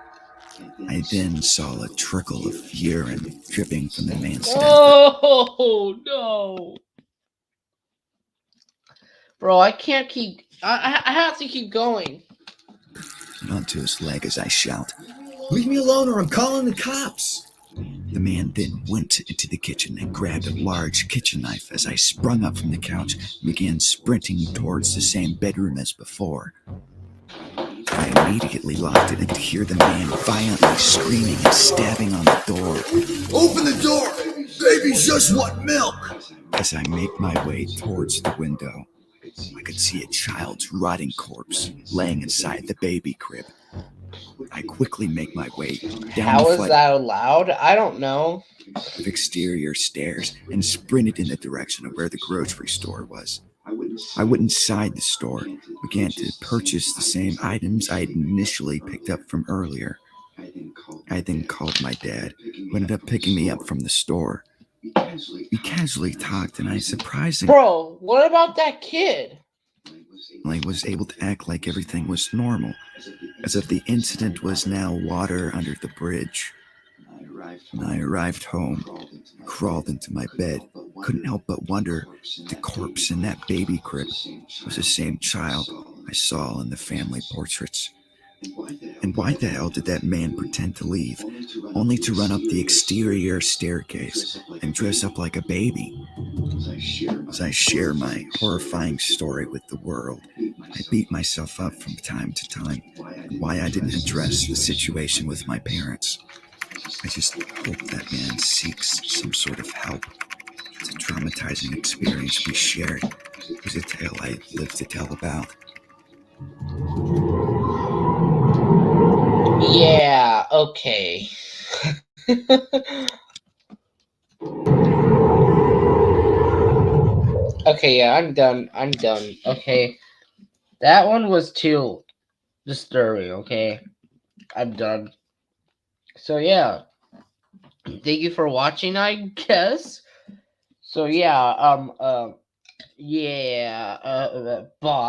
Speaker 11: I then saw a trickle of urine dripping from the man's stomach.
Speaker 1: Oh no, bro! I can't keep. I have to keep going.
Speaker 11: And onto his leg as I shout,
Speaker 10: Leave me alone or I'm calling the cops.
Speaker 11: The man then went into the kitchen and grabbed a large kitchen knife as I sprung up from the couch and began sprinting towards the same bedroom as before. I immediately locked it and could hear the man violently screaming and stabbing on the door.
Speaker 10: Open the door! Babies just want milk!
Speaker 11: As I make my way towards the window, I could see a child's rotting corpse laying inside the baby crib. I quickly make my way down
Speaker 1: How
Speaker 11: the
Speaker 1: is
Speaker 11: flight
Speaker 1: that allowed? I don't know.
Speaker 11: of exterior stairs and sprinted in the direction of where the grocery store was. I went inside the store, began to purchase the same items I had initially picked up from earlier. I then called my dad, who ended up picking me up from the store. We casually talked, and I surprisingly
Speaker 1: Bro, what about that kid?
Speaker 11: was able to act like everything was normal, as if the incident was now water under the bridge. When I arrived home, crawled into my bed, couldn't help but wonder if the corpse in that baby crib was the same child I saw in the family portraits. And why the hell did that man pretend to leave, only to run up the exterior staircase and dress up like a baby? As I share my horrifying story with the world, I beat myself up from time to time why I didn't address the situation with my parents. I just hope that man seeks some sort of help. It's a traumatizing experience we shared. It was a tale I lived to tell about.
Speaker 1: Yeah, okay. Okay, yeah, I'm done. Okay. That one was too disturbing, okay? I'm done. So, yeah. Thank you for watching, I guess. So, yeah, bye.